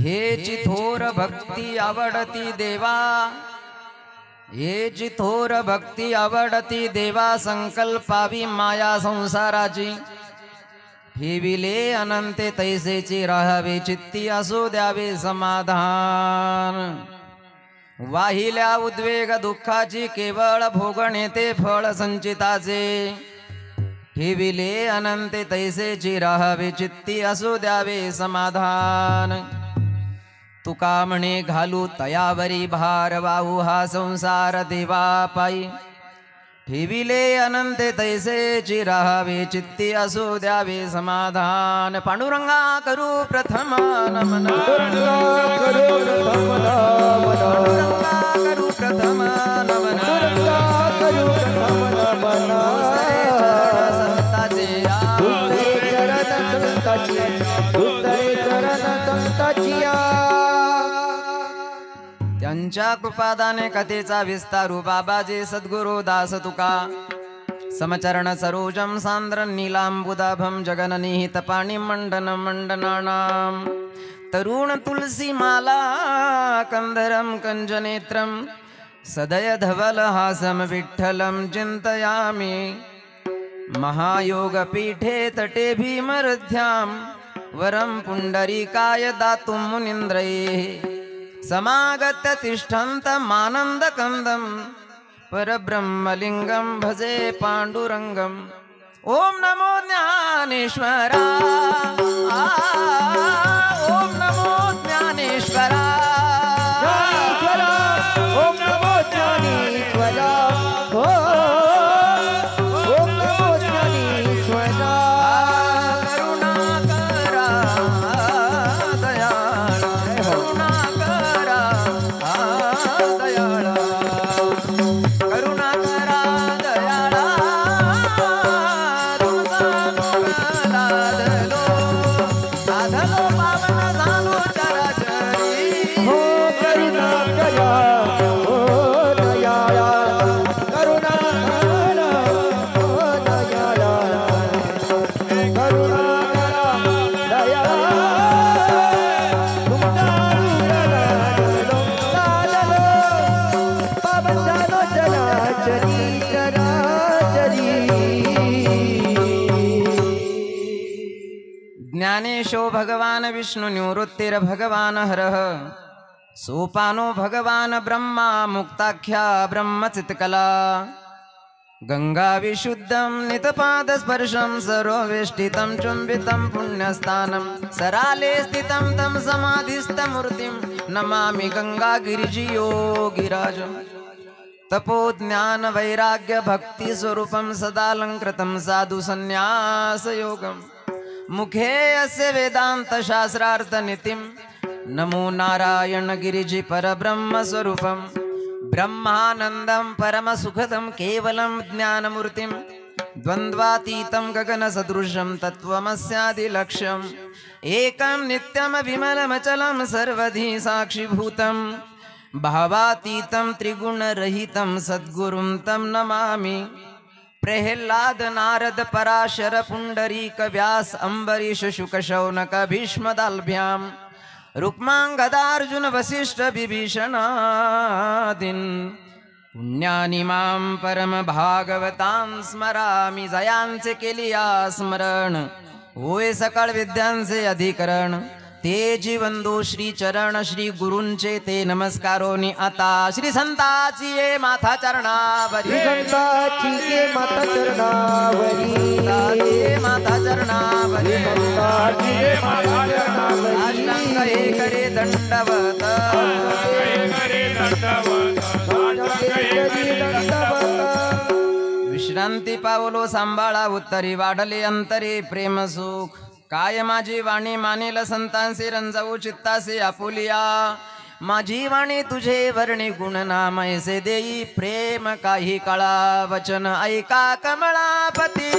हेची थोर भक्ती आवडती देवा, हेची थोर भक्ती आवडती देवा, संकल्पावी माया संसाराची, ठेविले अनंते तैसेची, राहावे चित्ती असो द्यावे समाधान, वाहिल्या उद्वेग दुःखाची, केवळ भोगणे ते फळ संचिताचे, ठेविले अनंते तैसेची, राहावे चित्ती असो द्यावे समाधान, तुका म्हणे घालू तयावरी भार, वाहू हा संसार देवा पायी, ठेविले अनंते तैसेची, राहावे चित्ती असो द्यावे समाधान, पांडुरंगा करू प्रथम नमन, पांडुरंगा करू प्रथम नमन, त्यांच्या कृपादाने कथेचा विस्तारू, बाबाजी सद्गुरु दास तुका, समचरण सरोजम सांद्र नीलांबुदाभम, जगननिहित पाणी मंडन मंडनानाम, तरुण तुलसी माला कंधरम कंजनेत्रम, सदय धवल हासम विठ्ठलम चिंतयामि, महायोग पीठे तटे भीमरथ्याम, वरम पुंडरीकाय दातुं मुनीन्द्रैः, समागत्य तिष्ठन्तमानन्द कंदं, परब्रह्मलिंगं भजे पांडुरंगं, ओम नमो ज्ञानेश्वरा, ओम नमो ज्ञानेश्वरा, ओम नमो ज्ञानेश्वरा, ओम नमो ज्ञानेश्वरा, करुणाकरा दयाळा, करुणाकरा दयाळा, करुणाकरा दयाळा, तुमचा अनुग्रह लादलो, साधलो पावन झालो चराचरी, हो करुणाकरा, हो दयाळा, करुणाकरा, हो दयाळा, करुणाकरा दयाळा, तुमचा अनुग्रह लादलो, पावन झालो चराचरी चराचरी. ज्ञानेशो भगवान विष्णु, निवृत्तिर भगवान हरः, सोपानो भगवान ब्रह्मा, मुक्ताख्या ब्रह्मचित्कला, गंगा विशुद्धं नितपादस्पर्शं, सर्ववेष्टितं चुंबितं पुण्यस्थानं, सराले स्थितं तं समाधिस्थमूर्तिं, नमामि गंगागिरियोगिराजं, तपो ज्ञान वैराग्य भक्ति स्वरूपं, सदालंकृतं साधु संन्यास योगं, मुखे अस्य वेदांत शास्त्रार्थ नितिं, नमो नारायण गिरिजि परब्रह्म स्वरूपं, ब्रह्मानंदं परम सुखदं केवलं ज्ञानमूर्तिं, द्वन्द्वातीतं गगन सदृशं तत्त्वमस्यादिलक्ष्यम्, एकं नित्यं विमलमचलं सर्वधी साक्षिभूतं, भावातीतं त्रिगुणरहितं सद्गुरुं तं नमामि, प्रह्लाद नारद पराशर पुंडरीक व्यास अम्बरीश शुक शौनक भीष्मदाल्भ्यां, रुक्मांगदार्जुन वसिष्ठ विभीषणादीन्, पुण्यानि मां परम भागवतां स्मरामि, जयांचे केलिया स्मरण, होय सकळ विद्यांचे अधिकरण, ते जीवंदो श्री चरण, श्री गुरूंचे ते नमस्कारोनी, आता श्री संताची ये माथा चरणावरी, संताची ये माथा चरणावरी, ये माथा चरणावरी, संताची ये माथा चरणावरी, अष्टांग हे करे दंडवत, विश्रांती पावलो सांभाळा उत्तरी, वाढले अंतरे प्रेम सुख, काय माझी वाणी मानेल संतांचे, रंजावू चित्तासे आपुलिया, माझी वाणी तुझे वर्णी गुण नाम ऐसे देई, प्रेम काही काळा वचन ऐका कमळापती,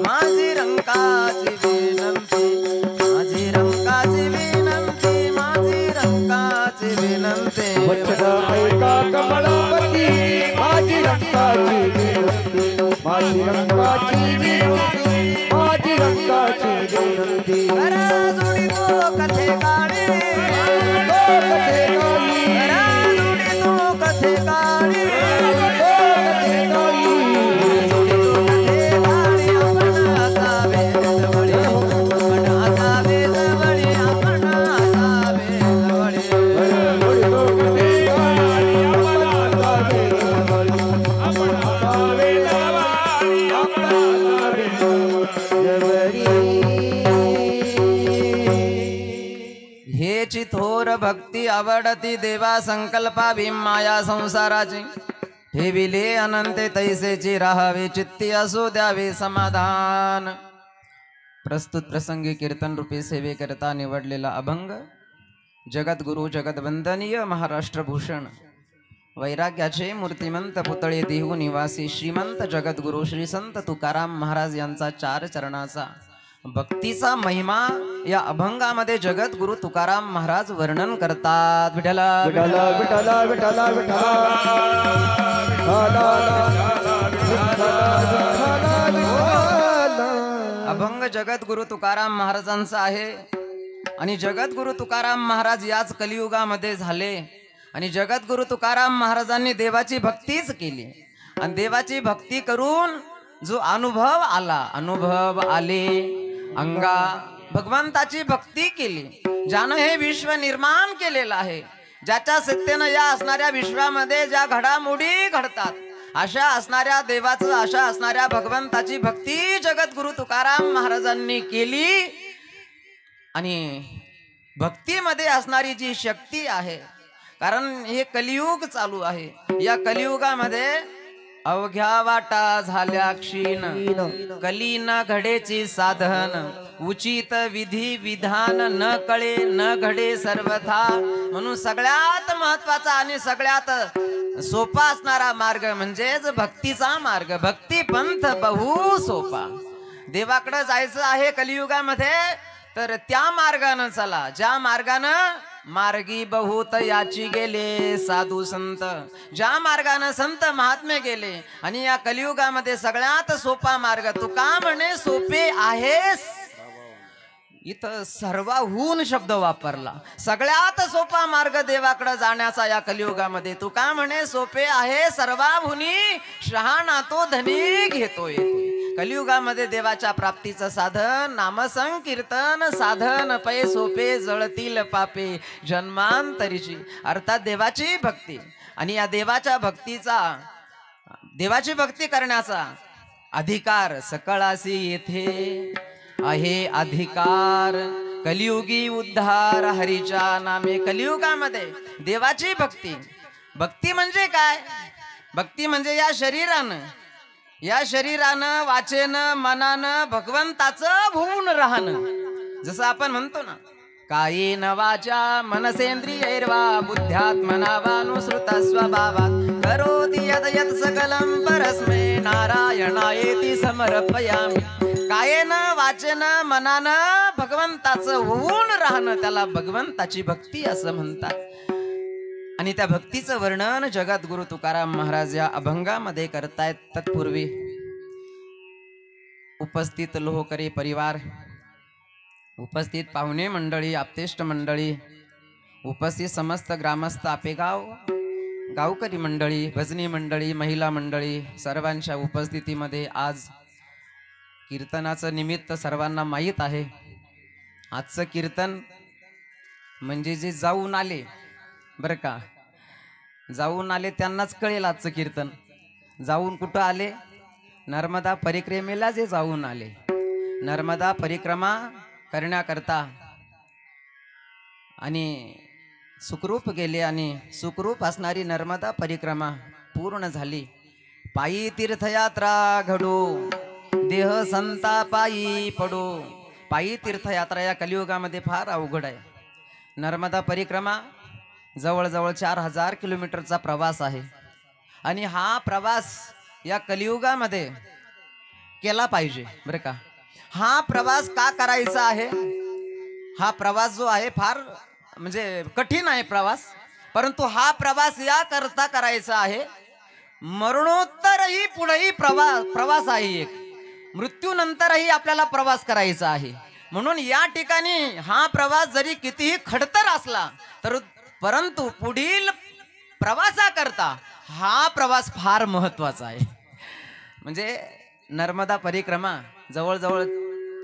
माझी रंकाची विनंती, माझी रंकाची विनंती, माझी रंकाची विनंती, वचन ऐका कमळापती, माझी रंकाची विनंती, माझी रंकाची विनंती, माझी रंकाची विनंती, जोडी तो कथे काढी, देवाची थोर भक्ती आवडती देवा संकल्पा भीम माया संसाराची ठेविले अनंते तैसेची राहावे चित्ती असो द्यावे समाधान. प्रस्तुत प्रसंगी कीर्तन रूपी सेवेकरता निवडलेला अभंग जगद्गुरु जगदवंदनीय महाराष्ट्रभूषण वैराग्याचे मूर्तिमंत पुतळे देहू निवासी श्रीमंत जगद्गुरु श्री संत तुकाराम महाराज यांचा 4 चरणाचा भक्तीचा महिमा या अभंगामध्ये जगद्गुरु तुकाराम महाराज वर्णन करतात. विठला विठला विठला विठला विठला अभंग जगद्गुरु तुकाराम महाराजांचा आहे आणि जगद्गुरु तुकाराम महाराज याच कलियुगामध्ये झाले आणि जगद्गुरु तुकाराम महाराजांनी देवाची भक्तीच केली आणि देवाची भक्ती करून जो अनुभव आले अंगा भगवंताची भक्ती केली ज्यानं हे विश्व निर्माण केलेलं आहे ज्याच्या सत्तेनं या असणाऱ्या विश्वामध्ये ज्या घडामोडी घडतात अशा असणाऱ्या देवाचं अशा असणाऱ्या भगवंताची भक्ती जगद्गुरु तुकाराम महाराजांनी केली आणि भक्तीमध्ये असणारी जी शक्ती आहे कारण हे कलियुग चालू आहे या कलियुगामध्ये अवघ्या वाटा झाल्या क्षीण कलीन घडेची साधन उचित विधी विधान न कळे न घडे सर्वथा म्हणून सगळ्यात महत्वाचा आणि सगळ्यात सोपा असणारा मार्ग म्हणजेच भक्तीचा मार्ग भक्ती पंथ बहु सोपा. देवाकडे जायचं आहे कलियुगामध्ये तर त्या मार्गानं चला ज्या मार्गानं मार्गी बहुत याची गेले साधू संत ज्या मार्गानं संत महात्मे गेले आणि या कलियुगामध्ये सगळ्यात सोपा मार्ग तुका म्हणे सोपे आहेस इथं सर्वाहून शब्द वापरला सगळ्यात सोपा मार्ग देवाकडे जाण्याचा या कलियुगामध्ये तुका म्हणे सोपे आहे सर्वाहुनी शहाणा तो धनी घेतोय. कलियुगामध्ये देवाच्या प्राप्तीचं साधन नामसंकीर्तन साधन पै सोपे जळतील पापे जन्मांतरीची अर्थात देवाची भक्ती आणि या देवाच्या भक्तीचा देवाची भक्ती करण्याचा अधिकार सकळासी येथे आहे अधिकार कलियुगी उद्धार हरीच्या नामे. कलियुगामध्ये देवाची भक्ती म्हणजे काय भक्ती म्हणजे या शरीरानं वाचेनं मनानं भगवंताचं होऊन राहणं जसं आपण म्हणतो ना कायेन वाचा मनसेंद्रियैर्वा बुद्ध्यात्मना वानुसृत स्वभावात् करोति यद यत् सकलं परस्मै नारायणायेति समर्पयामि. कायेन वाचेन मनानं भगवंताचं होऊन राहणं त्याला भगवंताची भक्ती असं म्हणतात आणि त्या भक्तीचं वर्णन जगद्गुरु तुकाराम महाराज या अभंगामध्ये करतायत. तत्पूर्वी उपस्थित लोहकरी परिवार उपस्थित पाहुणे मंडळी आप्तेष्ट मंडळी उपस्थित समस्त ग्रामस्थ आपेगाव गावकरी मंडळी भजनी मंडळी महिला मंडळी सर्वांच्या उपस्थितीमध्ये आज कीर्तनाचं निमित्त सर्वांना माहीत आहे. आजचं कीर्तन म्हणजे जे जाऊन आले बरं का जाऊन आले त्यांनाच कळेल आजचं कीर्तन. जाऊन कुठं आले नर्मदा परिक्रमेला जे जाऊन आले नर्मदा परिक्रमा करण्याकरता आणि सुखरूप गेले आणि सुखरूप असणारी नर्मदा परिक्रमा पूर्ण झाली. पायी तीर्थयात्रा घडो देह संतापायी पडो. पायी तीर्थयात्रा या कलियुगामध्ये फार अवघड आहे. नर्मदा परिक्रमा जवळजवळ 4000 किलोमीटरचा प्रवास आहे आणि हा प्रवास या कलियुगामध्ये केला पाहिजे बरं का. हा प्रवास का करायचा आहे हा प्रवास जो आहे फार म्हणजे कठीण आहे प्रवास परंतु हा प्रवास या करता करायचा आहे मरणोत्तरही पुढेही प्रवास आहे एक मृत्यूनंतरही आपल्याला प्रवास करायचा आहे. म्हणून या ठिकाणी हा प्रवास जरी कितीही खडतर असला तर परंतु पुढील प्रवासाकरता हा प्रवास फार महत्वाचा आहे. म्हणजे नर्मदा परिक्रमा जवळजवळ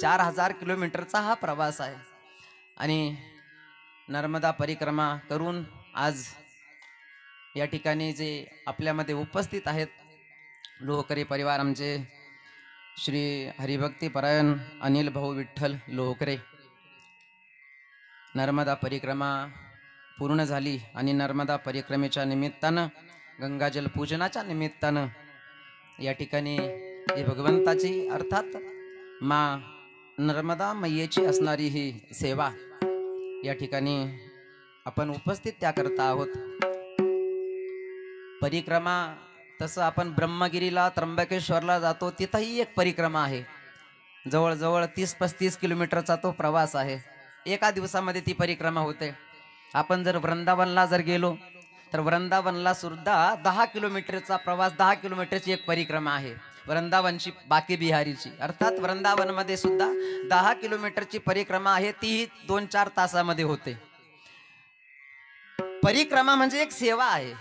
4000 किलोमीटरचा हा प्रवास आहे आणि नर्मदा परिक्रमा करून आज या ठिकाणी जे आपल्यामध्ये उपस्थित आहेत लोहकरी परिवार आमचे श्री हरिभक्ती परायण अनिल भाऊ विठ्ठल लोहकरे नर्मदा परिक्रमा पूर्ण झाली आणि नर्मदा परिक्रमेच्या निमित्तानं गंगाजल पूजनाच्या निमित्तानं या ठिकाणी ही भगवंताची अर्थात मां नर्मदा मैयेची असणारी ही सेवा या ठिकाणी आपण उपस्थित त्याकरता आहोत. परिक्रमा तसं आपण ब्रह्मगिरीला त्र्यंबकेश्वरला जातो तिथंही एक परिक्रमा आहे. जवळजवळ 30-35 किलोमीटरचा तो प्रवास आहे. एका दिवसामध्ये ती परिक्रमा होते. आपण जर वृंदावनला जर गेलो तर वृंदावनला सुद्धा 10 किलोमीटरचा प्रवास, 10 किलोमीटरची एक परिक्रमा आहे वृंदावनची, बाकी बिहारीची. अर्थात वृंदावनमध्ये सुद्धा 10 किलोमीटरची परिक्रमा आहे, तीही 2-4 तासामध्ये होते. परिक्रमा म्हणजे एक सेवा आहे.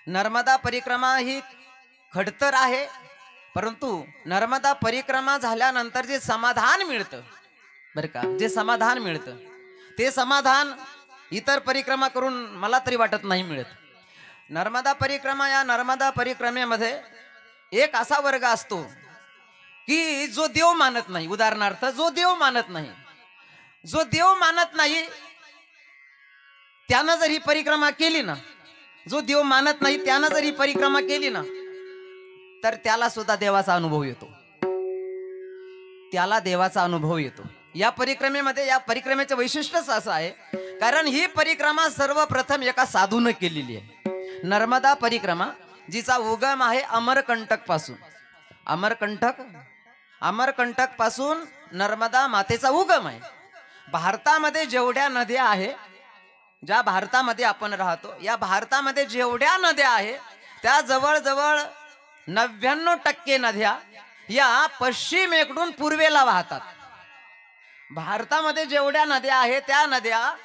नर्मदा परिक्रमा ही खडतर आहे, परंतु नर्मदा परिक्रमा झाल्यानंतर जे समाधान मिळतं बरं का, जे समाधान मिळतं ते समाधान इतर परिक्रमा करून मला तरी वाटत नाही मिळत. नर्मदा परिक्रमा, या नर्मदा परिक्रमेमध्ये एक असा वर्ग असतो की जो देव मानत नाही. उदाहरणार्थ, जो देव मानत नाही, जो देव मानत नाही त्यानं जर ही परिक्रमा केली ना, जो देव मानत नाही त्यानं जर ही परिक्रमा केली ना, तर त्याला सुद्धा देवाचा अनुभव येतो. त्याला देवाचा अनुभव येतो. या परिक्रमेमध्ये, या परिक्रमेचं वैशिष्ट्यच असं आहे, कारण ही परिक्रमा सर्वप्रथम एका साधूने केलेली आहे. नर्मदा परिक्रमा जिचा उगम आहे अमरकंटक पासून. अमरकंटक पासून नर्मदा मातेचा उगम आहे. भारतामध्ये जेवढ्या नद्या आहे, ज्या भारतामध्ये आपण राहतो, या भारतामध्ये जेवढ्या नद्या आहे त्या जवळजवळ 99% नद्या या पश्चिमेकडून पूर्वेला वाहतात. भारतामध्ये जेवढ्या नद्या आहेत त्या नद्या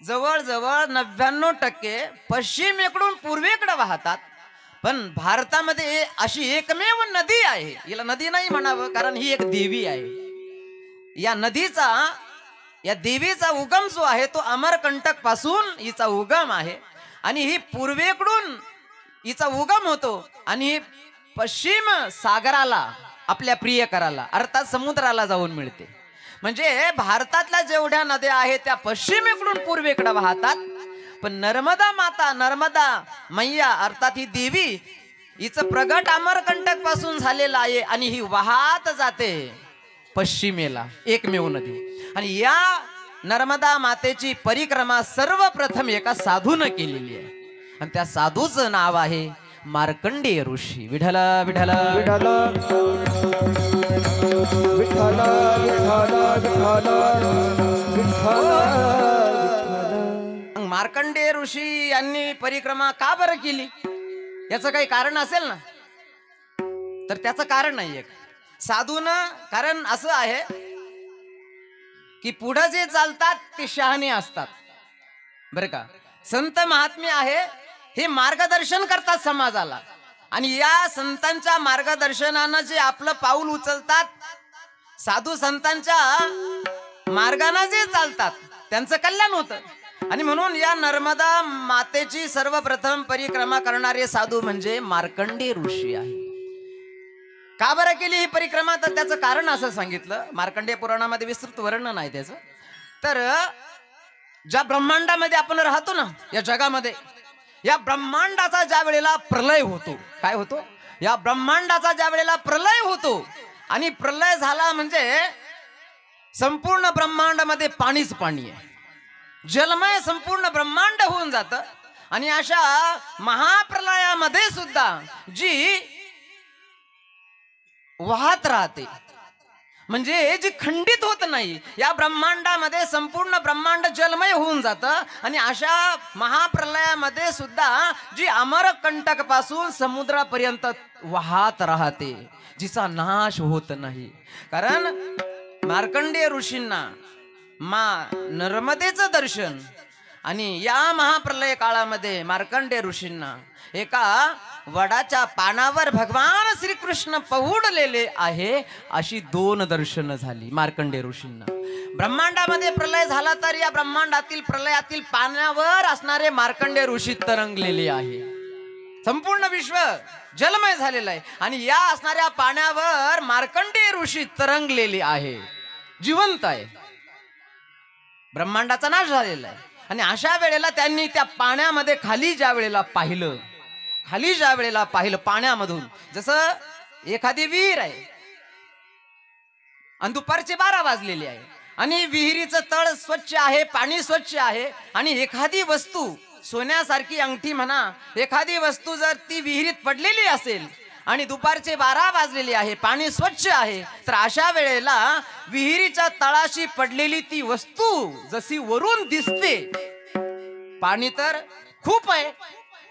जवळजवळ 99% पश्चिमेकडून पूर्वेकडे वाहतात. पण भारतामध्ये अशी एकमेव नदी आहे, हिला नदी नाही म्हणावं कारण ही एक देवी आहे. या देवीचा उगम जो आहे तो अमरकंटक पासून हिचा उगम आहे आणि ही पूर्वेकडून हिचा उगम होतो आणि ही पश्चिम सागराला, आपल्या प्रियकराला अर्थात समुद्राला जाऊन मिळते. म्हणजे भारतातल्या जेवढ्या नद्या आहेत त्या पश्चिमेकडून पूर्वेकडे वाहतात, पण नर्मदा माता, नर्मदा मैया अर्थात ही देवी, हिचं प्रगट अमरकंटक पासून झालेलं आहे आणि ही वाहत जाते पश्चिमेला, एकमेव नदी. आणि या नर्मदा मातेची परिक्रमा सर्वप्रथम एका साधूने केलेली आहे आणि त्या साधूचं नाव आहे मार्कंडेय ऋषी. विठ्ठल विठ्ठल विठ्ठल विठ्ठल विठ्ठल. मार्कंडेय ऋषी यांनी परिक्रमा का बरं केली, याचं काही कारण असेल ना, तर त्याचं कारण नाही एक साधूनं. कारण असं आहे की पुढे जे चालतात ते शहाणे असतात बरं का. संत महात्मे आहे हे मार्गदर्शन करतात समाजाला, आणि या संतांच्या मार्गदर्शनानं जे आपलं पाऊल उचलतात, साधू संतांच्या मार्गाने जे चालतात त्यांचं कल्याण होतं. आणि म्हणून या नर्मदा मातेची सर्वप्रथम परिक्रमा करणारे साधू म्हणजे मार्कंडेय ऋषी आहे. का बरं केली ही परिक्रमा, तर त्याचं कारण असं सांगितलं. मार्कंडेय पुराणामध्ये विस्तृत वर्णन आहे त्याचं. तर ज्या ब्रह्मांडामध्ये आपण राहतो ना, या जगामध्ये, या ब्रह्मांडाचा ज्या वेळेला प्रलय होतो, काय होतो, या ब्रह्मांडाचा ज्या वेळेला प्रलय होतो आणि प्रलय झाला म्हणजे संपूर्ण ब्रह्मांडामध्ये पाणीच पाणी आहे, जलमय संपूर्ण ब्रह्मांड होऊन जातं. आणि अशा महाप्रलयामध्ये सुद्धा जी वाहत राहते, म्हणजे जी खंडित होत नाही, या ब्रह्मांडामध्ये संपूर्ण ब्रह्मांड जलमय होऊन जातं. आणि अशा महाप्रलयामध्ये सुद्धा जी अमरकंटक पासून समुद्रापर्यंत वाहत राहते, जिचा नाश होत नाही. कारण मार्कंडेय ऋषींना नर्मदेचं दर्शन आणि या महाप्रलय काळामध्ये मार्कंडेय ऋषींना एका वडाच्या पानावर भगवान श्रीकृष्ण पहुडलेले आहे, अशी 2 दर्शनं झाली मार्कंडेय ऋषींना. ब्रह्मांडामध्ये प्रलय झाला तर या ब्रह्मांडातील प्रलयातील पाण्यावर असणारे मार्कंडेय ऋषी तरंगलेले आहे. संपूर्ण विश्व जलमय झालेलं आहे आणि या असणाऱ्या पाण्यावर मार्कंडेय ऋषी तरंगलेले आहे, जिवंत आहे. ब्रह्मांडाचा नाश झालेला आहे. आणि अशा वेळेला त्यांनी त्या पाण्यामध्ये खाली ज्या वेळेला पाहिलं पाण्यामधून, जसं एखादी विहीर आहे आणि दुपारचे 12 वाजलेले आहे आणि विहिरीचं तळ स्वच्छ आहे, पाणी स्वच्छ आहे आणि एखादी वस्तू सोन्यासारखी अंगठी म्हणा, एखादी वस्तू जर ती विहिरीत पडलेली असेल आणि दुपारचे 12 वाजलेले आहे, पाणी स्वच्छ आहे, तर अशा वेळेला विहिरीच्या तळाशी पडलेली ती वस्तू जशी वरून दिसते, पाणी तर खूप आहे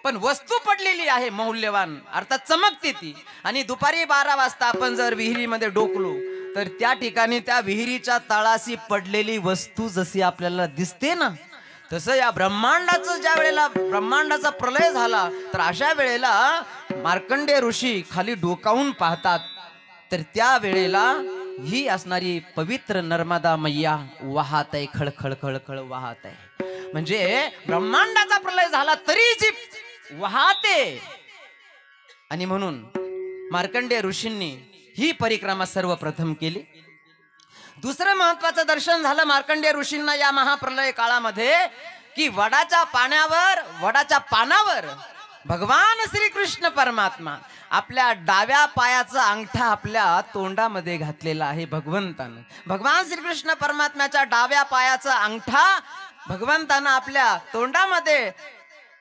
पण वस्तू पडलेली आहे मौल्यवान, अर्थात चमकते ती. आणि दुपारी 12 वाजता आपण जर विहिरीमध्ये डोकलो तर त्या ठिकाणी त्या विहिरीच्या तळाशी पडलेली वस्तू जशी आपल्याला दिसते ना, तसं या ब्रह्मांडाचं ज्या वेळेला ब्रह्मांडाचा प्रलय झाला तर अशा वेळेला मार्कंडेय ऋषी खाली डोकावून पाहतात, तर त्या वेळेला ही असणारी पवित्र नर्मदा मैया वाहत आहे, खळखळ खळखळ वाहत आहे. म्हणजे ब्रह्मांडाचा प्रलय झाला तरी जी वाहते. आणि म्हणून मार्कंडेय ऋषींनी ही परिक्रमा सर्वप्रथम केली. दुसरं महत्वाचं दर्शन झालं मार्कंडेय ऋषींना या महाप्रलय काळामध्ये की वडाच्या पानावर भगवान श्रीकृष्ण परमात्मा आपल्या डाव्या पायाचा अंगठा आपल्या तोंडामध्ये घातलेला आहे भगवंतानं. भगवान श्रीकृष्ण परमात्म्याच्या डाव्या पायाचा अंगठा भगवंतानं आपल्या तोंडामध्ये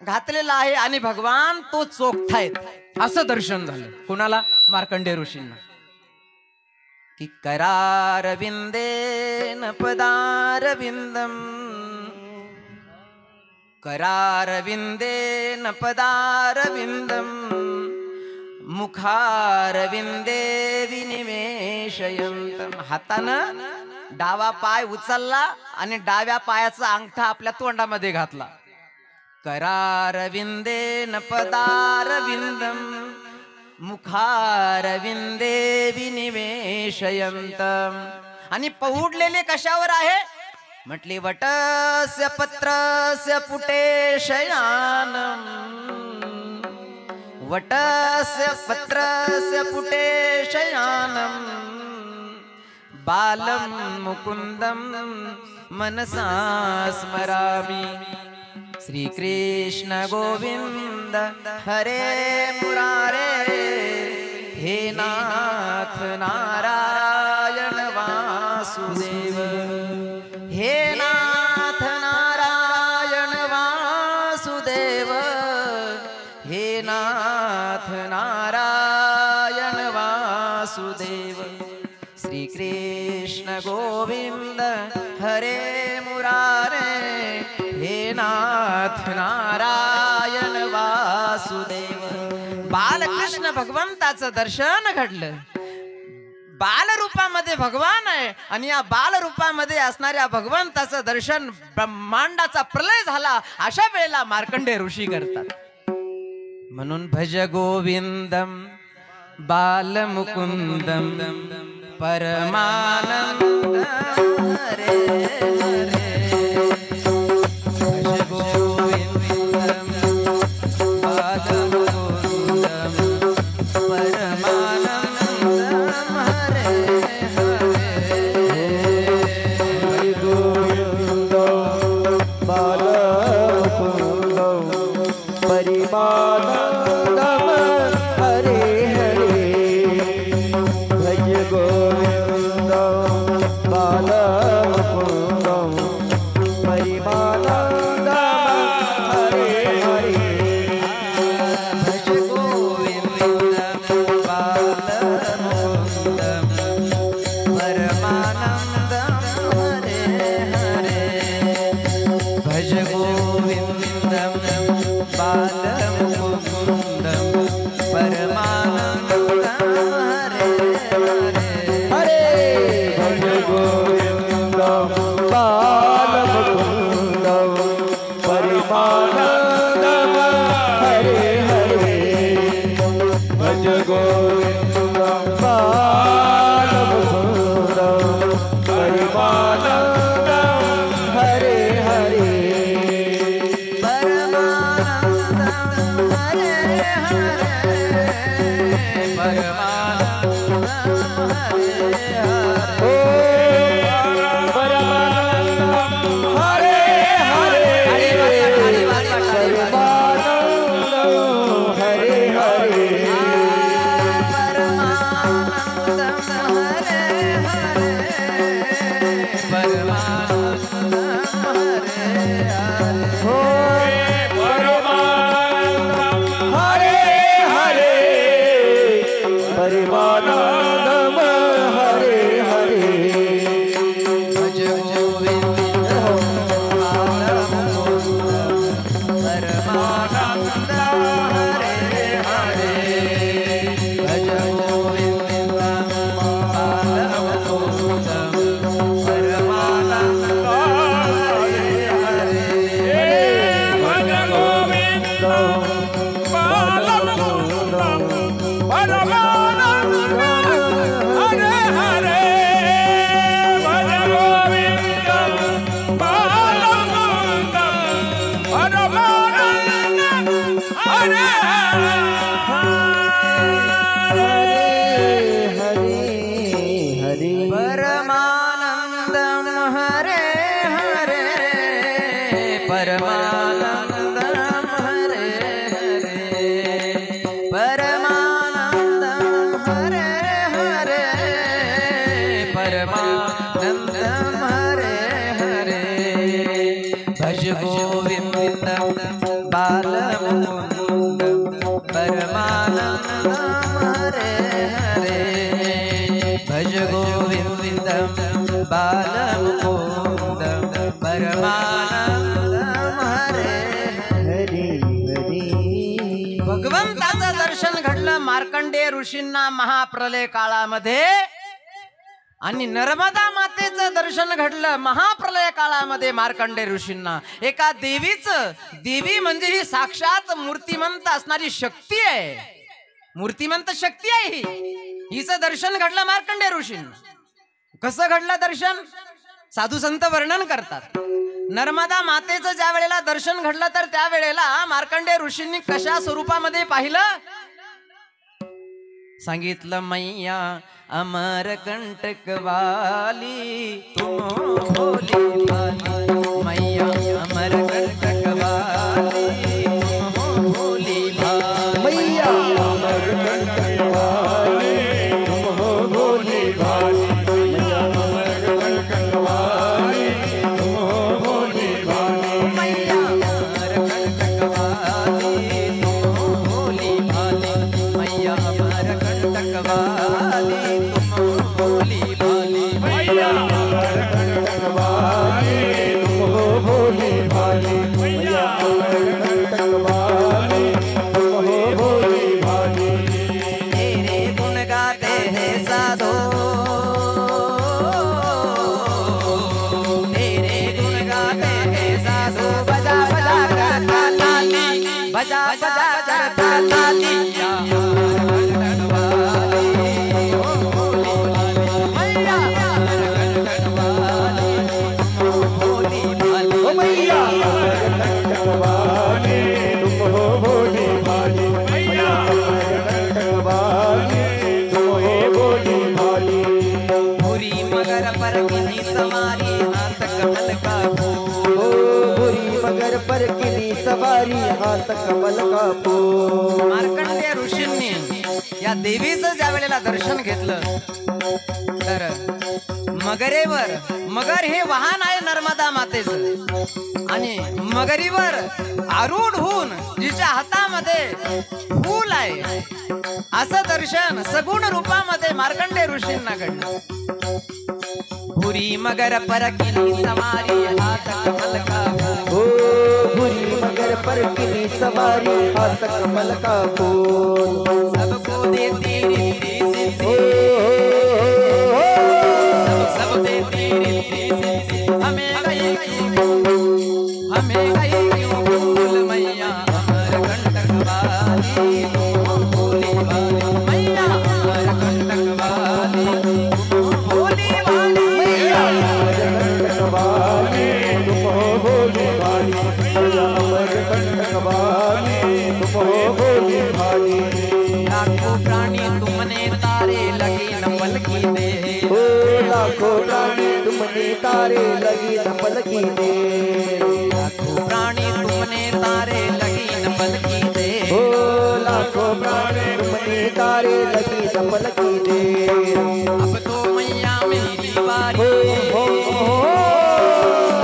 घातलेला आहे आणि भगवान तो चोखतायत, असं दर्शन झालं. कुणाला? मार्कंडेय ऋषींना. की करारविंदेन पदारविंदम मुखारविंदे विनिमेषयंतम. हातानं डावा पाय उचलला आणि डाव्या पायाचा अंगठा आपल्या तोंडामध्ये घातला. करारविंदेन पदारविंदम मुखारविंदे विनिवेशयंतम. आणि पहुडलेले कशावर आहे म्हटले? वटस्य पत्रस्य पुटे शयानम. वटस्य पत्रस्य पुटे शयानम बालम मुकुंदम मनसा स्मरामि. श्री कृष्ण गोविंद हरे मुरारे हे नाथ नारायण वासुदेव. हे नाथ नारायण वासुदेव. हे नाथ नारायण वासुदेव. श्री कृष्ण गोविंद हरे मुरारे हे नाथ नारायण वासुदेव. बालकृष्ण भगवंताचं दर्शन घडलं. बालरूपामध्ये भगवान आहे आणि या बालरूपामध्ये असणाऱ्या भगवंताचं दर्शन ब्रह्मांडाचा प्रलय झाला अशा वेळेला मार्कंडेय ऋषी करतात. म्हणून भज गोविंदम बालमुकुंदम परमानंद हरे हरे. गोविंद बाल मुकुंद परमानंद हरे हरे भज गोविंद बाल मुकुंद परमानंद हरे हरी हरी भगवंताचं दर्शन घडलं मार्कंडेय ऋषींना महाप्रलय काळामध्ये आणि नर्मदा मातेचं दर्शन घडलं महाप्रलय काळामध्ये मार्कंडेय ऋषींना. एका देवी म्हणजे ही साक्षात मूर्तिमंत असणारी शक्ती आहे, मूर्तिमंत शक्ती आहे ही. हिचं दर्शन घडलं मार्कंडेय ऋषींना. कसं घडलं दर्शन? साधू संत वर्णन करतात. नर्मदा मातेचं ज्या वेळेला दर्शन घडलं तर त्यावेळेला मार्कंडेय ऋषींनी कशा स्वरूपामध्ये पाहिलं सांगितलं. मैया अमर कंटक वाली तुम भोली भाली, मैया अमर कंटक वाली तुम भोली भाली, मैया अमर कंटक वाली तुम हो भोली भाली, मैया अमर कंटक वाली तुम हो भोली भाली, मैया अमर कंटक वाली तुम भोली भाली, मैया अमर कंटक वाली तुम भोली भाली, मैया अमर कंटक वाली तुम हो भोली भाली, मैया अमर कंटक वाली तुम हो भोली भाली. तेरे गुण गाते हैं साधो, तेरे गुण गाते हैं साधो, बजा बजा करता ताली, बजा बजा करता ताली, या कंटक वाली ओ भोली भाली, मैया कंटक वाली ओ भोली भाली, ओ मैया अमर कंटक वाली तुम हो भोली भाली, मैया अमर कंटक वाली तुम हो भोली भाली. भूरी मगर पर किनी सवारी हाथ कमल का फूल, ओ बुरी मगर पर किनी सवारी हाथ कमल का फूल. मार्कंडेय ऋषींनी या देवीचं ज्या वेळेला दर्शन घेतलं तर मगरेवर, मगर हे वाहन आहे नर्मदा मातेचं, आणि मगरीवर आरूढ होऊन जिच्या हातामध्ये फूल आहे असं दर्शन सगुण रूपामध्ये मार्कंडेय ऋषींना घडलं. भुरी मगर पर किनी सवारी हाथ कमल का फूल, ओ बुरी मगर पर किनी सवारी हाथ कमल का फूल. सबको देती रिद्धि सिद्धि, सब देती रिद्धि सिद्धि, हमें गई क्यों भूल, मैया अमर कंटक वाली तुम भोली भाली, मैया अमर कंटक वाली तुम भोली भाली, मैया अमर कंटक वाली तुम हो भोली भाली, मैया अमर कंटक वाली तुम हो भोली भाली. लाखों प्राणी तुमने तारे लगी न पलकी दे, ओ लाखों प्राणी तुमने तारे लगी न पलकी दे, लाखों प्राणी तुमने तारे लगी न पलकी दे, ओ लाखों प्राणी तुमने तारे लगी न पलकी दे. अब तो मैया मेरी बारी, हो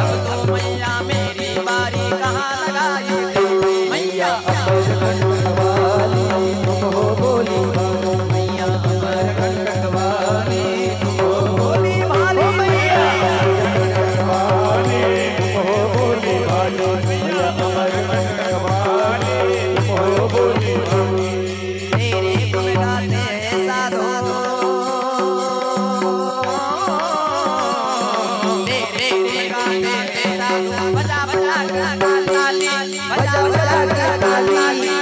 अब तो मैया मेरी बारी कहाँ लगाई दे, मैया अमर कंटक वाली तुम हो भोली भाली, मैया अमर कंटक वाली तुम भोली भाली, मैया अमर कंटक वाली तुम हो भोली भाली, मैया अमर कंटक वाली तुम हो भोली भाली. तेरे गुण गाते हैं साधो, तेरे गुण गाते हैं साधो, बजा बजा करता ताली, बजा बजा करता ताली,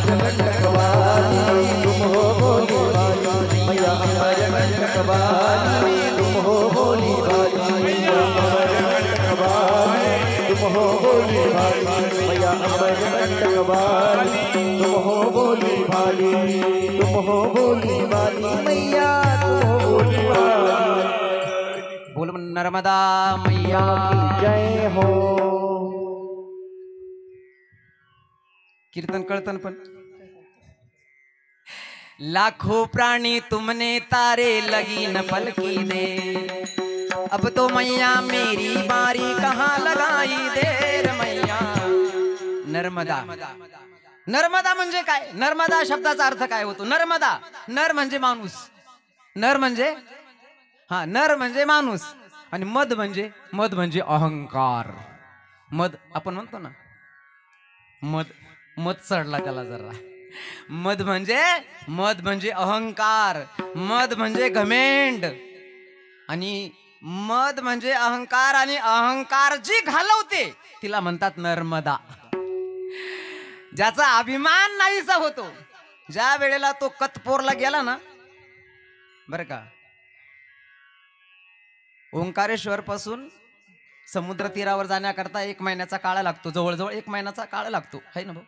कंटक वाली तुम हो भोली भाली, मैया अमर कंटक वाली तुम हो भोली भाली, मैया अमर कंटक वाली तुम हो भोली भाली, मैया अमर कंटक वाली तुम हो भोली भाली, तुम हो भोली भाली, मैया तुम हो भोली भाली. बोल नर्मदा मैया जय हो. कीर्तन कळतन पण. लाखों प्राणी तुमने तारे लगी न पलकी दे, अब तो मैया मेरी बारी कहाँ लगाई दे, नर्मदा. नर्मदा म्हणजे काय? नर्मदा शब्दाचा अर्थ काय होतो? नर्मदा, नर म्हणजे माणूस, नर म्हणजे नर म्हणजे माणूस, आणि मद म्हणजे अहंकार. मद आपण म्हणतो ना, मद मद चढला त्याला जरा. मद म्हणजे अहंकार, मद म्हणजे घमेंड, आणि मद म्हणजे अहंकार, आणि अहंकार जी घालवते तिला म्हणतात नर्मदा. ज्याचा अभिमान नाहीसा होतो, ज्या वेळेला तो कतपोरला गेला ना, बर का, ओंकारेश्वर पासून समुद्र तीरावर जाण्याकरता 1 महिन्याचा काळ लागतो, जवळजवळ 1 महिन्याचा काळ लागतो, है ना भाऊ?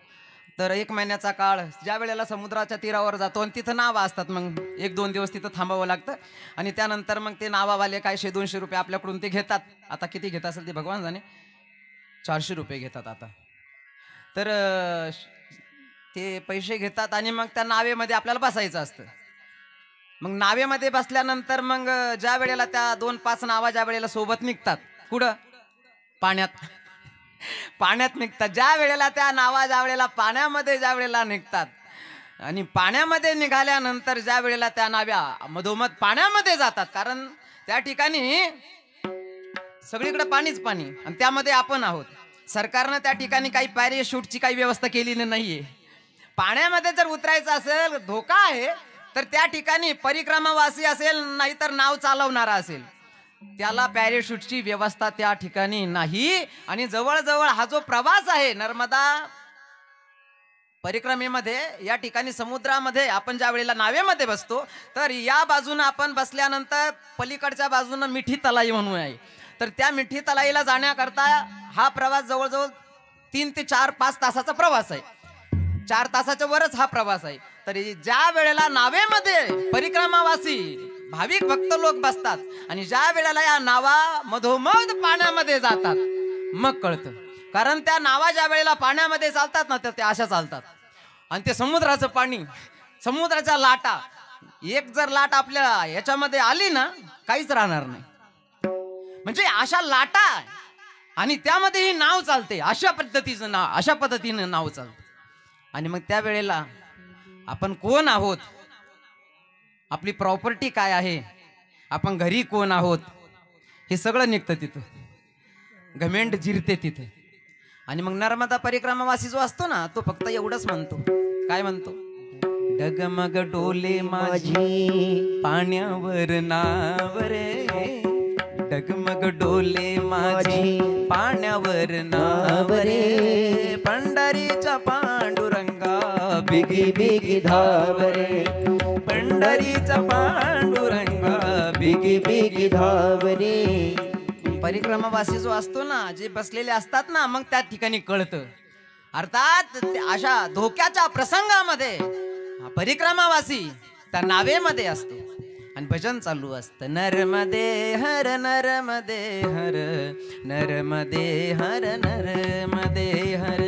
तर 1 महिन्याचा काळ ज्या वेळेला समुद्राच्या तीरावर जातो आणि तिथं नावा असतात, मग 1-2 दिवस तिथं थांबावं लागतं, आणि त्यानंतर मग ते नावावाले काय 100-200 रुपये आपल्याकडून ते घेतात. आता किती घेत असेल ते भगवान जाणे, 400 रुपये घेतात आता. तर ते पैसे घेतात आणि मग त्या नावेमध्ये आपल्याला बसायचं असतं. मग नावेमध्ये बसल्यानंतर मग ज्या वेळेला त्या 2-5 नावा ज्या वेळेला सोबत निघतात, कुठं? पाण्यात निघतात. ज्या वेळेला त्या नावा ज्या वेळेला पाण्यामध्ये ज्या वेळेला निघतात, आणि पाण्यामध्ये निघाल्यानंतर ज्या वेळेला त्या नाव्या मधोमध पाण्यामध्ये जातात, कारण त्या ठिकाणी सगळीकडे पाणीच पाणी, आणि त्यामध्ये आपण आहोत. सरकारनं त्या ठिकाणी काही पॅराशूटची काही व्यवस्था केलेली नाहीये. पाण्यामध्ये जर उतरायचं असेल, धोका आहे, तर त्या ठिकाणी परिक्रमावासी असेल, नाहीतर नाव चालवणारा असेल, त्याला पॅराशूटची व्यवस्था त्या ठिकाणी नाही. आणि जवळजवळ हा जो प्रवास आहे नर्मदा परिक्रमेमध्ये, या ठिकाणी समुद्रामध्ये आपण ज्या वेळेला नावेमध्ये बसतो, तर या बाजूनं आपण बसल्यानंतर पलीकडच्या बाजूनं मिठी तलाई म्हणून आहे, तर त्या मिठी तलाईला जाण्याकरता हा प्रवास जवळजवळ 3 ते 4-5 तासाचा प्रवास आहे. 4 तासाच्या वरच हा प्रवास आहे. तरी ज्या वेळेला नावेमध्ये परिक्रमावासी भाविक भक्त लोक बसतात, आणि ज्या वेळेला या नावा मधोमध पाण्यामध्ये जातात, मग कळतं. कारण त्या नावा ज्या वेळेला पाण्यामध्ये चालतात ना, तर त्या अशा चालतात, आणि ते समुद्राचं पाणी, समुद्राच्या लाटा, एक जर लाट आपल्या याच्यामध्ये आली ना, काहीच राहणार नाही. म्हणजे अशा लाटा, आणि त्यामध्ये ही नाव चालते, अशा पद्धतीनं नाव चालते. आणि मग त्या वेळेला आपण कोण आहोत, आपली प्रॉपर्टी काय आहे, आपण घरी कोण आहोत, हे सगळं निघतं तिथं, घमेंड जिरते तिथे. आणि मग नर्मदा परिक्रमावासी जो असतो ना, तो फक्त एवढंच म्हणतो, काय म्हणतो? डगमग डोले माझी पाण्यावर नाव रे, डगमग डोले माझी पाण्यावर नाव रे, पंढरीच्या पांडुरंगा बिगी बिगी धाव रे, पंढरीचा पांडुरंगा बिगी बिगी धाव रे. परिक्रमावासी जो असतो ना, जे बसलेले असतात ना, मग त्या ठिकाणी कळतं. अर्थात अशा धोक्याच्या प्रसंगामध्ये परिक्रमावासी त्या नावेमध्ये असतो, आणि भजन चालू असतं, नर्मदे हर नर्मदे हर, नर्मदे हर नर्मदे हर,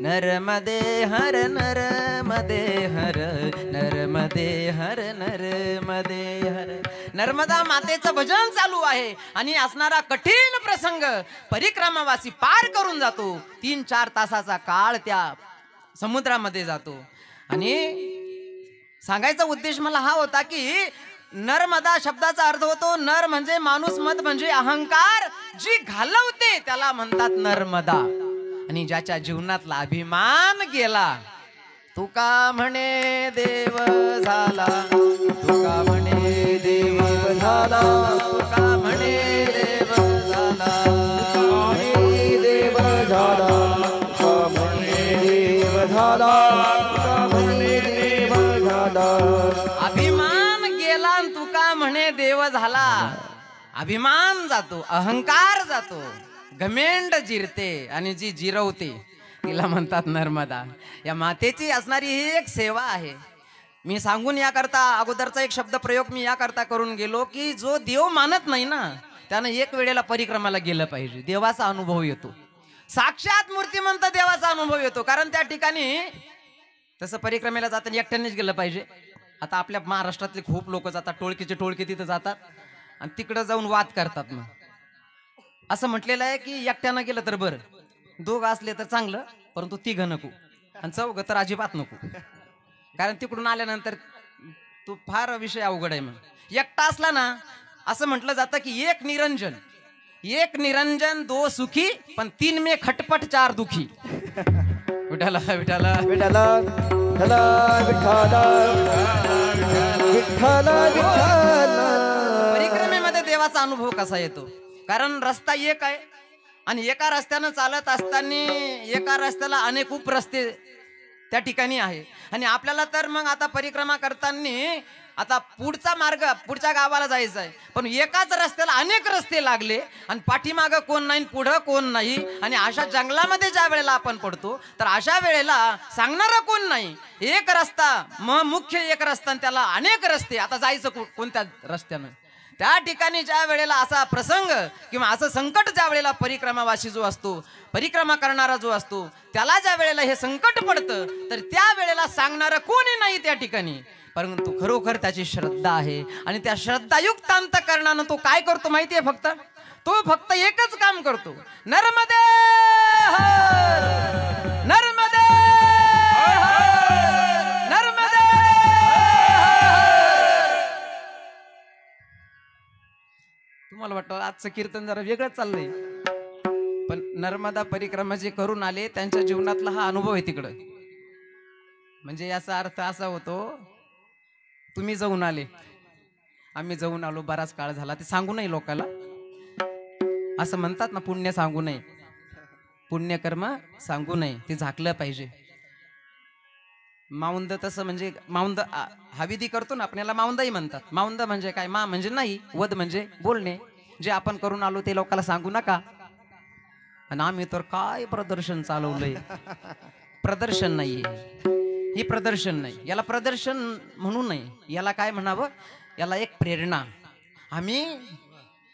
नर्मदे हर नर्मदे हर, नर्मदे हर नर्मदे हर. नर्मदा मातेचं भजन चालू आहे, आणि असणारा कठीण प्रसंग परिक्रमावासी पार करून जातो. 3-4 तासाचा काळ त्या समुद्रामध्ये जातो. आणि सांगायचा उद्देश मला हा होता की नर्मदा शब्दाचा अर्थ होतो नर म्हणजे माणूस, मद म्हणजे अहंकार, जी घालवते त्याला म्हणतात नर्मदा. आणि ज्याच्या जीवनातला अभिमान गेला, तुका म्हणे देव झाला, तुका म्हणे देव झाला, तुका म्हणे देव झाला, देव झाला, तुका म्हणे देव झाला, तुका म्हणे देव झाला. अभिमान गेला आणि तुका म्हणे देव झाला. अभिमान जातो, अहंकार जातो, घमेंड जिरते, आणि जी जिरवते तिला म्हणतात नर्मदा. या मातेची असणारी ही एक सेवा आहे. मी सांगून याकरता अगोदरचा एक शब्द प्रयोग मी याकरता करून गेलो की जो देव मानत नाही ना, त्यानं एक वेळेला परिक्रमाला गेलं पाहिजे. देवाचा अनुभव येतो, साक्षात मूर्तिमंत देवाचा अनुभव येतो. कारण त्या ठिकाणी तसं परिक्रमेला जाताना एकट्यानेच गेलं पाहिजे. आता आपल्या महाराष्ट्रातले खूप लोक जातात, टोळकीचे टोळके तिथं जातात आणि तिकडं जाऊन वाद करतात. मग असं म्हटलेलं आहे की एकट्यानं गेलं तर बरं, दोघं असले तर चांगलं, परंतु तिघं नको आणि चौघं तर अजिबात नको. कारण तिकडून आल्यानंतर तू फार विषय अवघड आहे. मग एकटा असला ना असं म्हटलं जातं की एक निरंजन दो सुखी पण 3 में खटपट 4 दुखी. विठाला विठाला विठ्ठला विठ्ठला विठ्ठला विठ्ठला विठ्ठला. परिक्रमेमध्ये देवाचा अनुभव कसा येतो? कारण रस्ता एक आहे आणि एका रस्त्यानं चालत असताना एका रस्त्याला अनेक उपरस्ते त्या ठिकाणी आहे. आणि आपल्याला तर मग आता परिक्रमा करताना आता पुढचा मार्ग पुढच्या गावाला जायचं आहे, पण एकाच रस्त्याला अनेक रस्ते लागले आणि पाठीमागं कोण नाही पुढं कोण नाही. आणि अशा जंगलामध्ये ज्या वेळेला आपण पडतो तर अशा वेळेला सांगणारा कोण नाही. एक रस्ता मुख्य एक रस्ता आणि त्याला अनेक रस्ते. आता जायचं कोणत्या रस्त्यानं? त्या ठिकाणी ज्या वेळेला असा प्रसंग किंवा असं संकट ज्या वेळेला परिक्रमावासी जो असतो, परिक्रमा करणारा जो असतो, त्याला ज्या वेळेला हे संकट पडतं तर त्या वेळेला सांगणारं कोणी नाही त्या ठिकाणी. परंतु खरोखर त्याची श्रद्धा आहे आणि त्या श्रद्धायुक्त अंतःकरणानं तो काय करतो माहितीये? तो फक्त एकच काम करतो, नर्मदे हर नर्मदे हर नर्मदे हर. तुम्हाला वाटतं आजचं कीर्तन जरा वेगळं चाललंय, पण नर्मदा परिक्रमा जे करून आले त्यांच्या जीवनातला हा अनुभव आहे तिकडं. म्हणजे याचा अर्थ असा होतो, तुम्ही जाऊन आले, आम्ही जाऊन आलो, बराच काळ झाला, ते सांगू नये लोकाला. असं म्हणतात ना, पुण्य सांगू नये, पुण्यकर्म सांगू नये, ते झाकलं पाहिजे. माऊंद तसं म्हणजे माऊंद हा विधी करतो ना आपल्याला माऊंदही म्हणतात. माऊंद म्हणजे काय? मा म्हणजे नाही, वध म्हणजे बोलणे. जे आपण करून आलो ते लोकांना सांगू नका. आणि आम्ही तर काय प्रदर्शन चालवलंय. प्रदर्शन नाहीये, ही प्रदर्शन नाही, याला प्रदर्शन म्हणू नये, याला काय म्हणावं? याला एक प्रेरणा. आम्ही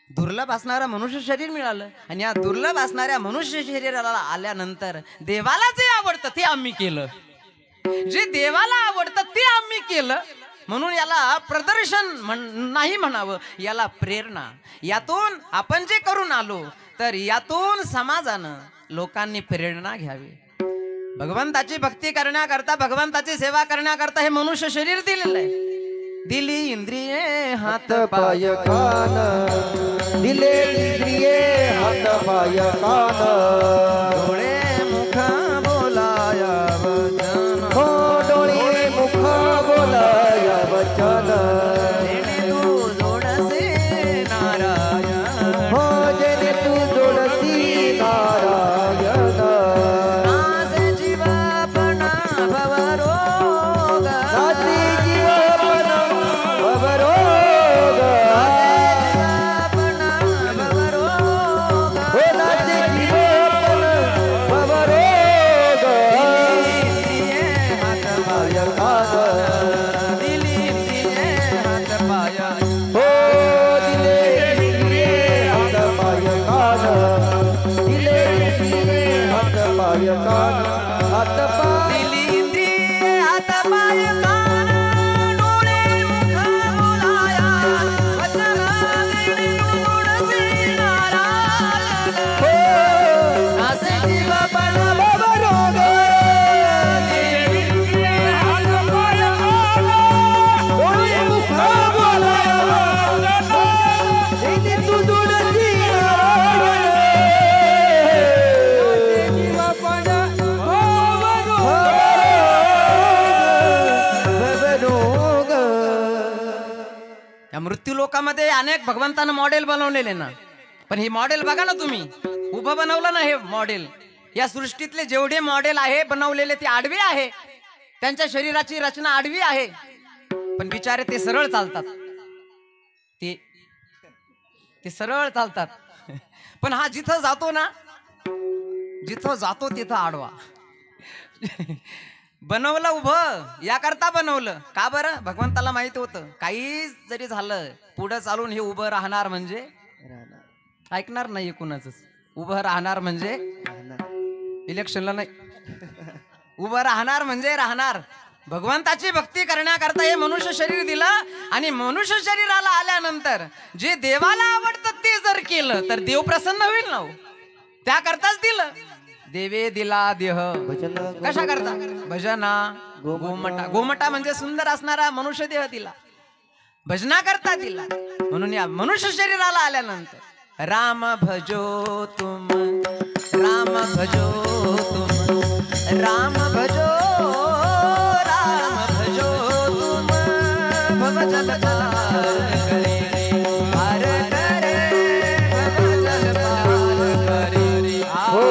दुर्लभ असणारं मनुष्य शरीर मिळालं आणि या दुर्लभ असणाऱ्या मनुष्य शरीराला आल्यानंतर देवाला जे आवडतं ते आम्ही केलं, जे देवाला आवडतं ते आम्ही केलं. म्हणून याला प्रदर्शन नाही म्हणावं, याला प्रेरणा. यातून आपण जे करून आलो तर यातून समाजानं लोकांनी प्रेरणा घ्यावी. भगवंताची भक्ती करण्याकरता, भगवंताची सेवा करण्याकरता हे मनुष्य शरीर दिलेलं आहे. दिली इंद्रिये हात पाय कान, दिले इंद्रिये हात पाय कान, डोळे मुख बोलाया वचन, हो डोळे मुख बोलाया वचन, जेणे तू जोडसे नारायण, हो जेणे तू जोडसी नारायण, नासे जीवापणा भवरोग, नासी जीवन भवरोग, जीवापणा भवरोग, हो नासी जीवन भवरोग, इंद्रिये हात पाय कान, दिली इंद्रिये हात पाय, हो दिले इंद्रिये हात पाय कान, दिले इंद्रिये हात पाय कान, हात पाय दिली इंद्रिये हात पाय कान, डोळे मुख बोलाया वचन, जेणे तू जोडसी नारायण, नासे जीवापण भवरोग, डोळे मुख बोलाया जेणे तू जोडसी भवरोग. या मृत्यू लोकामध्ये अनेक भगवंतानं मॉडेल बनवलेले ना, पण हे मॉडेल बघा ना तुम्ही, उभं बनवलं ना हे मॉडेल. या सृष्टीतले जेवढे मॉडेल आहे बनवलेले ते आडवे आहे, त्यांच्या शरीराची रचना आडवी आहे, पण बिचारे ते सरळ चालतात, ते सरळ चालतात. पण हा जिथं जातो ना, जिथं जातो तिथं आडवा. बनवलं उभं याकरता बनवलं का बरं? भगवंताला माहिती होतं काही जरी झालं पुढं चालून हे उभं राहणार म्हणजे ऐकणार नाही कुणाच. उभं राहणार म्हणजे इलेक्शनला नाही, उभं राहणार म्हणजे राहणार. भगवंताची भक्ती करण्याकरता हे मनुष्य शरीर दिलं आणि मनुष्य शरीराला आल्यानंतर जे देवाला आवडतं ते जर केलं तर देव प्रसन्न होईल ना, त्याकरताच दिलं. देवे दिला देह भजन कशा करता भजना गोमटा गोमटा म्हणजे सुंदर असणारा मनुष्य देह दिला भजना करता दिला म्हणून या मनुष्य शरीराला आल्यानंतर राम भजो तुम राम भजो तुम राम भजो राम भजो तुम भव जल पार करे पार करे भव जल पार करे हो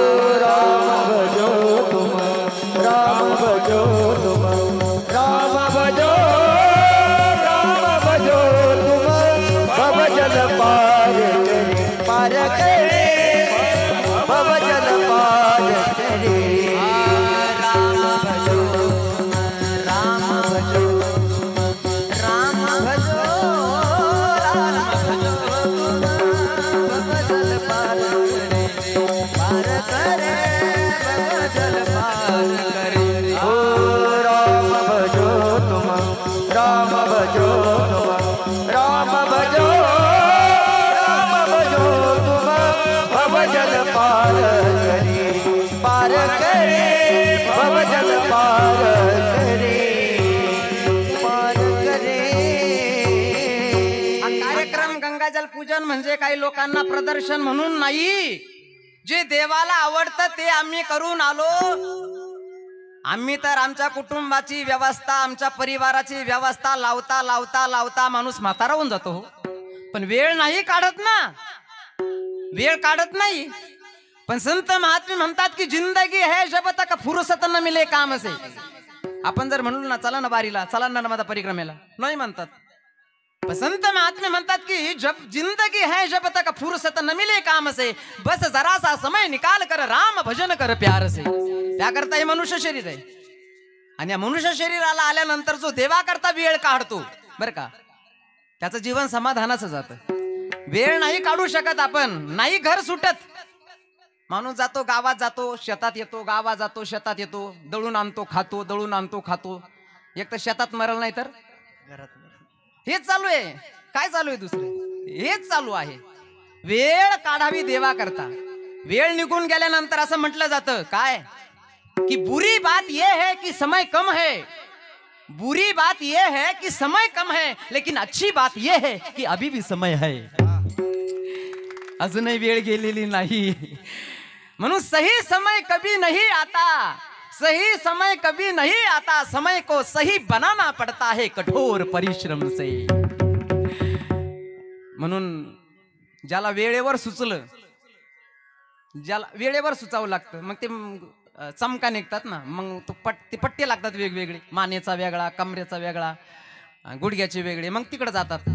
राम भजो तुम राम भजो तुम राम भजो तुम भव जल पार करे भव जल पार करे राम भजो राम भजो राम भजो राम भजो भव जल पार करे भव जल पार करे हो राम भजो तुम राम भजो तुम राम भजो तुम भव जल पार करे भव जल पार करे हा कार्यक्रम गंगाजल पूजन म्हणजे काही लोकांना प्रदर्शन म्हणून नाही जे देवाला आवडतं ते आम्ही करून आलो आम्ही तर आमच्या कुटुंबाची व्यवस्था आमच्या परिवाराची व्यवस्था लावता लावता लावता माणूस म्हातारा होऊन जातो पण वेळ नाही काढत ना वेळ काढत नाही पण संत महात्मे म्हणतात की जिंदगी है जब तक फुरसत न मिले काम से आपण जर म्हणलो ना चला ना बारीला चला ना नर्मदा परिक्रमेला नाही म्हणतात पण संत महात्मे म्हणतात की जब जिंदगी है जब तक फुरसत न मिले काम से बस जरा सा समय निकाल कर राम भजन कर प्यार से त्याकरता हे मनुष्य शरीर आहे आणि या मनुष्य शरीराला आल्यानंतर जो देवा करता वेळ काढतो बर का त्याचं जीवन समाधानाचं जातं वेळ नाही काढू शकत आपण नाही घर सुटत माणूस जातो गावात जातो शेतात येतो गावात जातो शेतात येतो दळून आणतो खातो दळून आणतो खातो एक तर शेतात मरल नाही तर घरात हेच चालू आहे काय चालू आहे दुसरे हेच चालू आहे वेळ काढावी देवा करता वेळ निघून गेल्यानंतर असं म्हटलं जातं काय कि बुरी बात यह है कि समय कम है बुरी बात यह है कि समय कम है लेकिन अच्छी बात यह है कि अभी भी समय है अजूनही वेळ गेलेली नाही म्हणून सही समय कभी नहीं आता सही समय कभी नहीं आता समय को सही बनाना पड़ता है कठोर परिश्रम से म्हणून ज्याला वेळेवर सुचलं ज्याला वेळेवर सुचावं लागतं मग ते चमका निघतात ना मग तो ते पट्टे लागतात वेगवेगळे मानेचा वेगळा कमरेचा वेगळा गुडघ्याचे वेगळे मग तिकडे जातात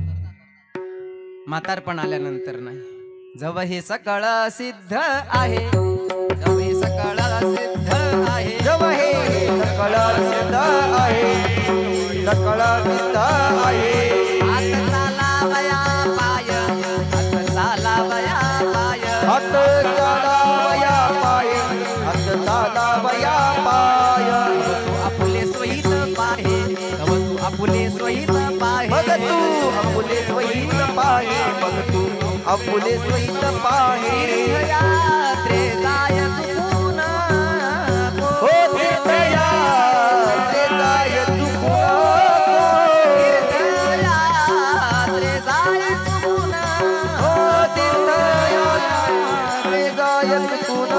म्हातारपण आल्यानंतर नाही जव हे सकळ सिद्ध आहे जव हे सकळ सिद्ध आहे जव हे सकळ सिद्ध आहे सकळ सिद्ध आहे हात चालावया पाय हात चालावया पाय हात चालावया पाय हात चालावया पाय तू आपुले सोयीत पाहे तू आपुले सोयीत पाहे मग तू आपुले सोयीत पाहे मग तू आपुले सोयीत पाहे तीर्थयात्रे जाय चुकून हो तीर्थयात्रे जाय चुकून तीर्थयात्रे जाय चुकून हो तीर्थयात्रे जाय चुकून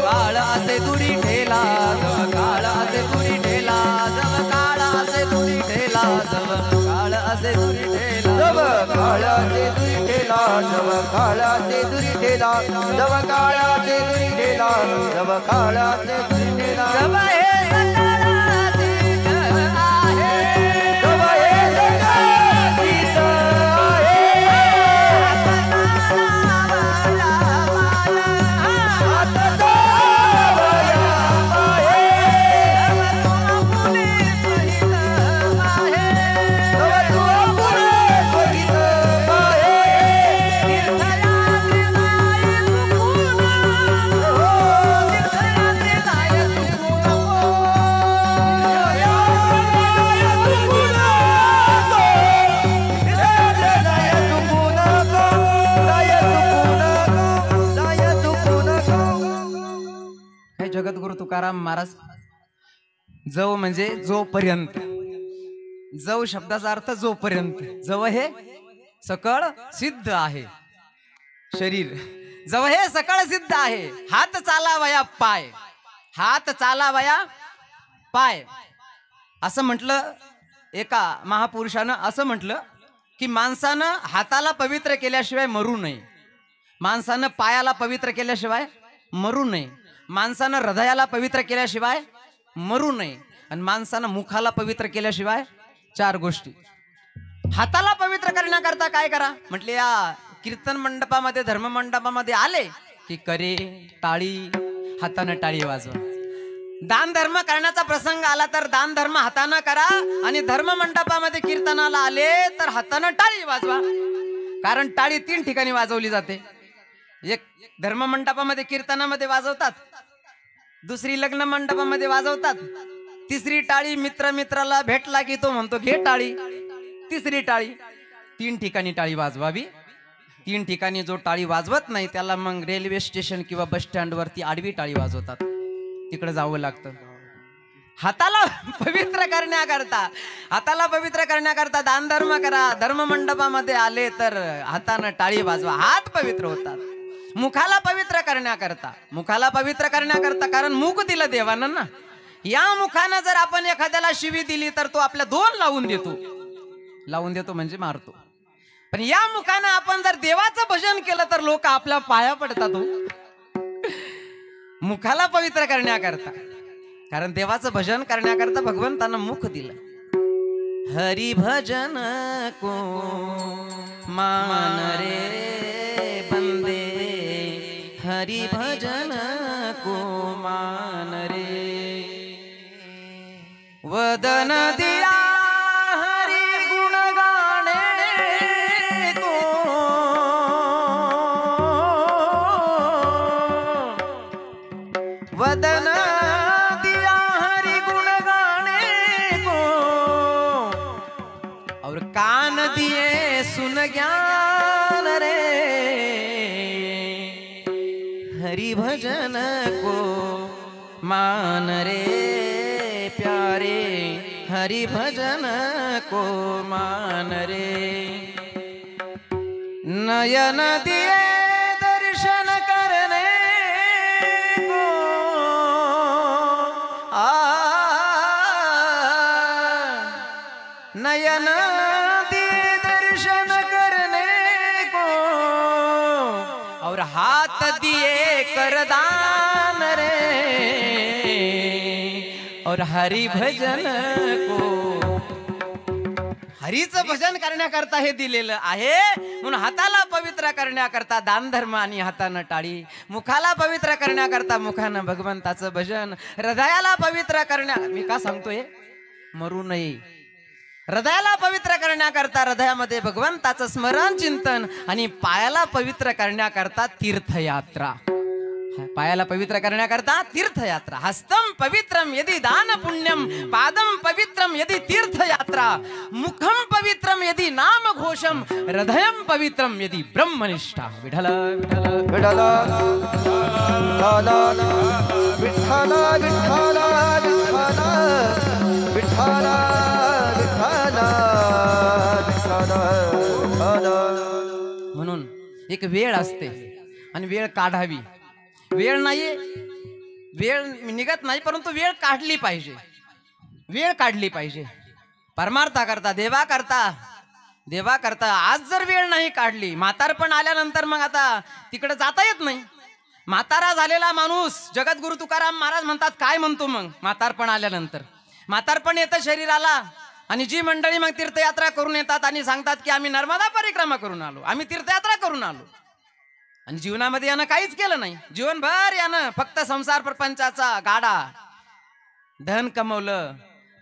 काळ असे दुरी ठेला जव काळ असे दुरी ठेला जव काळ असे दुरी ठेला जव काळ असे दुरी ठेला जव काळाचे दुरी ठेला जव काळाचे दुरी ठेला जव काळाचे दुरी ठेला जव काळाचे दुरी ठेला जव हे सकळ सिद्ध आहे जव हे सकळ सिद्ध आहे हात चालावया पाय जव तू आपुले सोयीत पाहे तीर्थयात्रे जाय चुकून जगद्गुरु तुकाराम महाराज जव म्हणजे जोपर्यंत, जव शब्दाचा अर्थ जोपर्यंत, जव हे सकळ सिद्ध आहे शरीर, जव हे सकळ सिद्ध आहे, हात चालावया पाय, हात चालावया पाय असं म्हटलं एका महापुरुषानं, असं म्हटलं की माणसानं हाताला पवित्र केल्याशिवाय मरू नये, माणसानं पायाला पवित्र केल्याशिवाय मरू नये, माणसानं हृदयाला पवित्र केल्याशिवाय मरू नये, आणि माणसानं मुखाला पवित्र केल्याशिवाय 4 गोष्टी. हाताला पवित्र करण्याकरता काय करा म्हटले, या कीर्तन मंडपामध्ये धर्म मंडपामध्ये आले की करे टाळी, हातानं टाळी वाजवा. दान धर्म करण्याचा प्रसंग आला तर दान धर्म हातानं करा, आणि धर्म मंडपामध्ये कीर्तनाला आले तर हातानं टाळी वाजवा. कारण टाळी 3 ठिकाणी वाजवली जाते. एक धर्म मंडपामध्ये कीर्तनामध्ये वाजवतात, दुसरी लग्न मंडपामध्ये वाजवतात, तिसरी टाळी मित्र मित्राला भेटला की तो म्हणतो घे टाळी, तिसरी टाळी. 3 ठिकाणी टाळी वाजवावी. 3 ठिकाणी जो टाळी वाजवत नाही त्याला मग रेल्वे स्टेशन किंवा बस स्टँड वरती आडवी टाळी वाजवतात, तिकडे जावं लागतं. हाताला पवित्र करण्याकरता, हाताला पवित्र करण्याकरता दान धर्म करा. धर्म मंडपामध्ये आले तर हातानं टाळी वाजवा, हात पवित्र होतात. मुखाला पवित्र करण्याकरता, मुखाला पवित्र करण्याकरता, कारण मुख दिलं देवानं ना. या मुखानं जर आपण एखाद्याला शिवी दिली तर तो आपल्या 2 लावून देतो, लावून देतो म्हणजे मारतो. पण या मुखानं आपण जर देवाचं भजन केलं तर लोक आपल्या पाया पडतात हो. मुखाला पवित्र करण्याकरता, कारण देवाचं भजन करण्याकरता भगवंतानं मुख दिलं. हरी भजन को मान रे बंदे, हरी भजन को मान रे. वदन दिया हरि गुण गाने को, वदन दिया हरि गुण गाने को, और कान दिए सुन ज्ञान रे. हरि भजन को मान रे प्यारे, हरि भजन को मान रे. नयन दिए दर्शन करने को, नयन दिए दर्शन करने को, और हाथ दिए करदान रे. और हरि भजन को, हरीचं भजन करण्याकरता हे दिलेलं आहे. म्हणून हाताला पवित्र करण्याकरता दान धर्म आणि हातानं टाळी, मुखाला पवित्र करण्याकरता मुखानं भगवंताचं भजन, हृदयाला पवित्र करण्या, मी का सांगतोय मरू नये, हृदयाला पवित्र करण्याकरता हृदयामध्ये भगवंताचं स्मरण चिंतन, आणि पायाला पवित्र करण्याकरता तीर्थयात्रा, पायाला पवित्र करण्याकरता तीर्थयात्रा. हस्तम पवित्रम यदि दान पुण्यम, पादम पवित्रम यदि तीर्थयात्रा, मुखम पवित्रम यदि नाम घोषम, हृदयम पवित्रम यदि ब्रह्मनिष्ठा. विठ्ठल विठ्ठल विठ्ठल विठ्ठल विठ्ठल विठ्ठल विठ्ठल विठ्ठल. म्हणून एक वेळ असते आणि वेळ काढावी. वेळ नाही, वेळ निघत नाही, परंतु वेळ काढली पाहिजे, वेळ काढली पाहिजे. परमार्था करता, देवा करता, देवा करता. आज जर वेळ नाही काढली, म्हातारपण आल्यानंतर मग आता तिकडे जाता येत नाही. म्हातारा झालेला माणूस, जगद्गुरु तुकाराम महाराज म्हणतात, काय म्हणतो मग म्हातारपण आल्यानंतर? म्हातारपण येतं शरीराला, आणि जी मंडळी मग तीर्थयात्रा करून येतात आणि सांगतात की आम्ही नर्मदा परिक्रमा करून आलो, आम्ही तीर्थयात्रा करून आलो, आणि जीवनामध्ये यानं काहीच केलं नाही. जीवनभर यानं फक्त संसार प्रपंचाचा गाडा, धन कमवलं,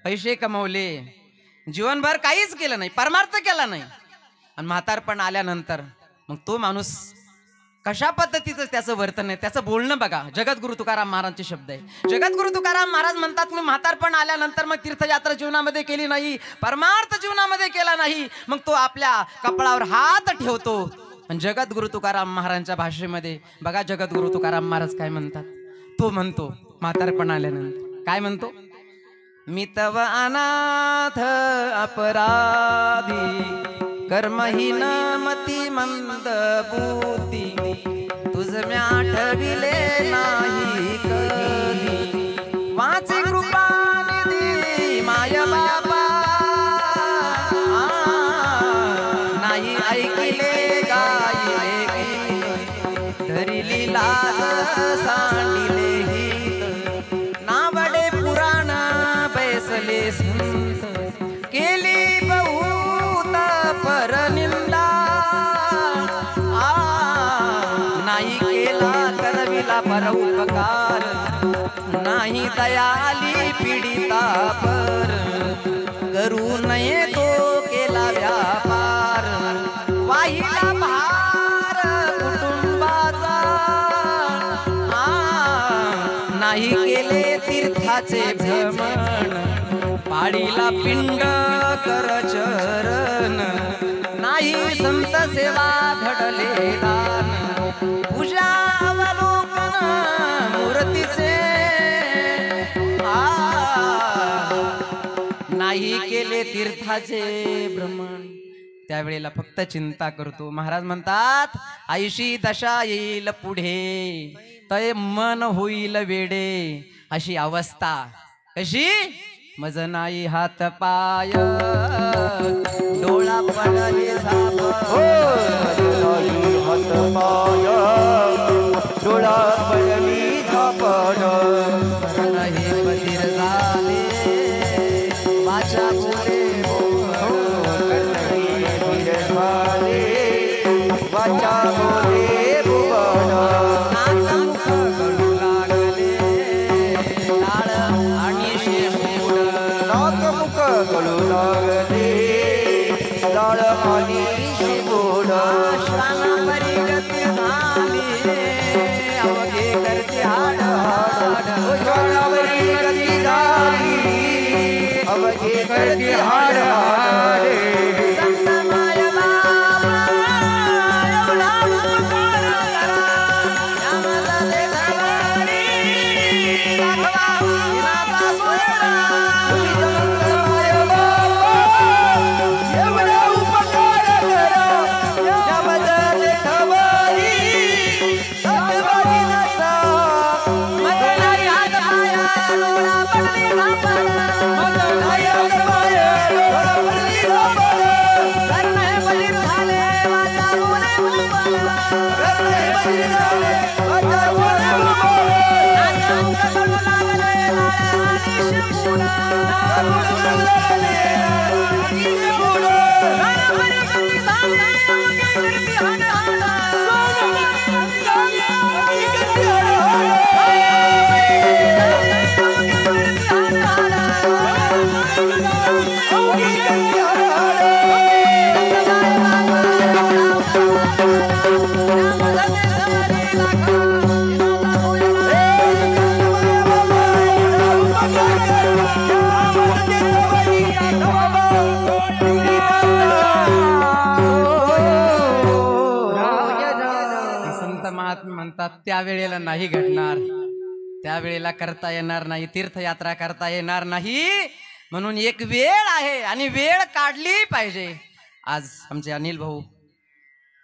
पैसे कमवले, जीवनभर काहीच केलं नाही, परमार्थ केला नाही. आणि म्हातारपण आल्यानंतर मग तो माणूस कशा पद्धतीचं त्याचं वर्तन आहे, त्याचं बोलणं बघा. जगद्गुरु तुकाराम महाराजांचे शब्द आहे. जगद्गुरु तुकाराम महाराज म्हणतात, मी म्हातारपण आल्यानंतर मग तीर्थयात्रा जीवनामध्ये केली नाही, परमार्थ जीवनामध्ये केला नाही, मग तो आपल्या कपाळावर हात ठेवतो. पण जगद्गुरु तुकाराम महाराजांच्या भाषेमध्ये बघा, जगद्गुरु तुकाराम महाराज काय म्हणतात. तो म्हणतो, म्हातारपण आल्यानंतर काय म्हणतो? मी तव अनाथ अपराधी कर्महीन मती मंद बुद्धी तुझ म्या आठविले नाही कधी वाचे कृपा निधी माय बाबा नाही ऐकिले गायले गीत धरिली लाज सांडिले हित नावडे पुराण बैसले संत केली बहुत परनिंदा नाही केला करविला परोपकार नाही दयाली पीडिता पर करू नये तो केला व्यापार वाहिला भार कुटुंबाचा नाही केले तीर्थाचे भ्रमण पाडीला पिंड कर चरण नाही संत सेवा घडले दान पूजा अवलोकन मूर्तीचे नाही केले तीर्थाचे भ्रमण त्यावेळेला फक्त चिंता करतो. महाराज म्हणतात आयुषी दशा येईल पुढे तय मन होईल वेडे अशी अवस्था कशी मज नाही हात पाय डोळा पडले झाप हात पाय डोळा पडली झापड हे बधीर झाले वाचा बोले वाचा बोले भुवन नाक गळू लागले लाळ आणि शेपूड नाक मुख गळू लागले लाळ आणि शिवोड श्वाना परिगती झाली अवघे करते हाड हाड श्वानावरी गती झाली अवघे करते हाड हाड संत माय बाबा एवढा उपकार करा आम्हाला ते धरणी दाखवा विनाचा सोयरा एवढा उपकार करा याबद्दल खबरी सत्यवादी नसा मजलाई हात पाया डोळा पडली झापड मजलाई हात पाया डोळा पडली झापड कर्ण हे बधीर झाले वाचा बोले भुवन रत्ने बळी झाले वाचा बोले भुवन नाक गळू लागले लाळ आणि शेपूड संत महात्मा म्हणतात त्यावेळेला नाही घडणार त्यावेळेला करता येणार नाही तीर्थयात्रा करता येणार नाही म्हणून एक वेळ आहे आणि वेळ काढली पाहिजे. आज आमचे अनिल भाऊ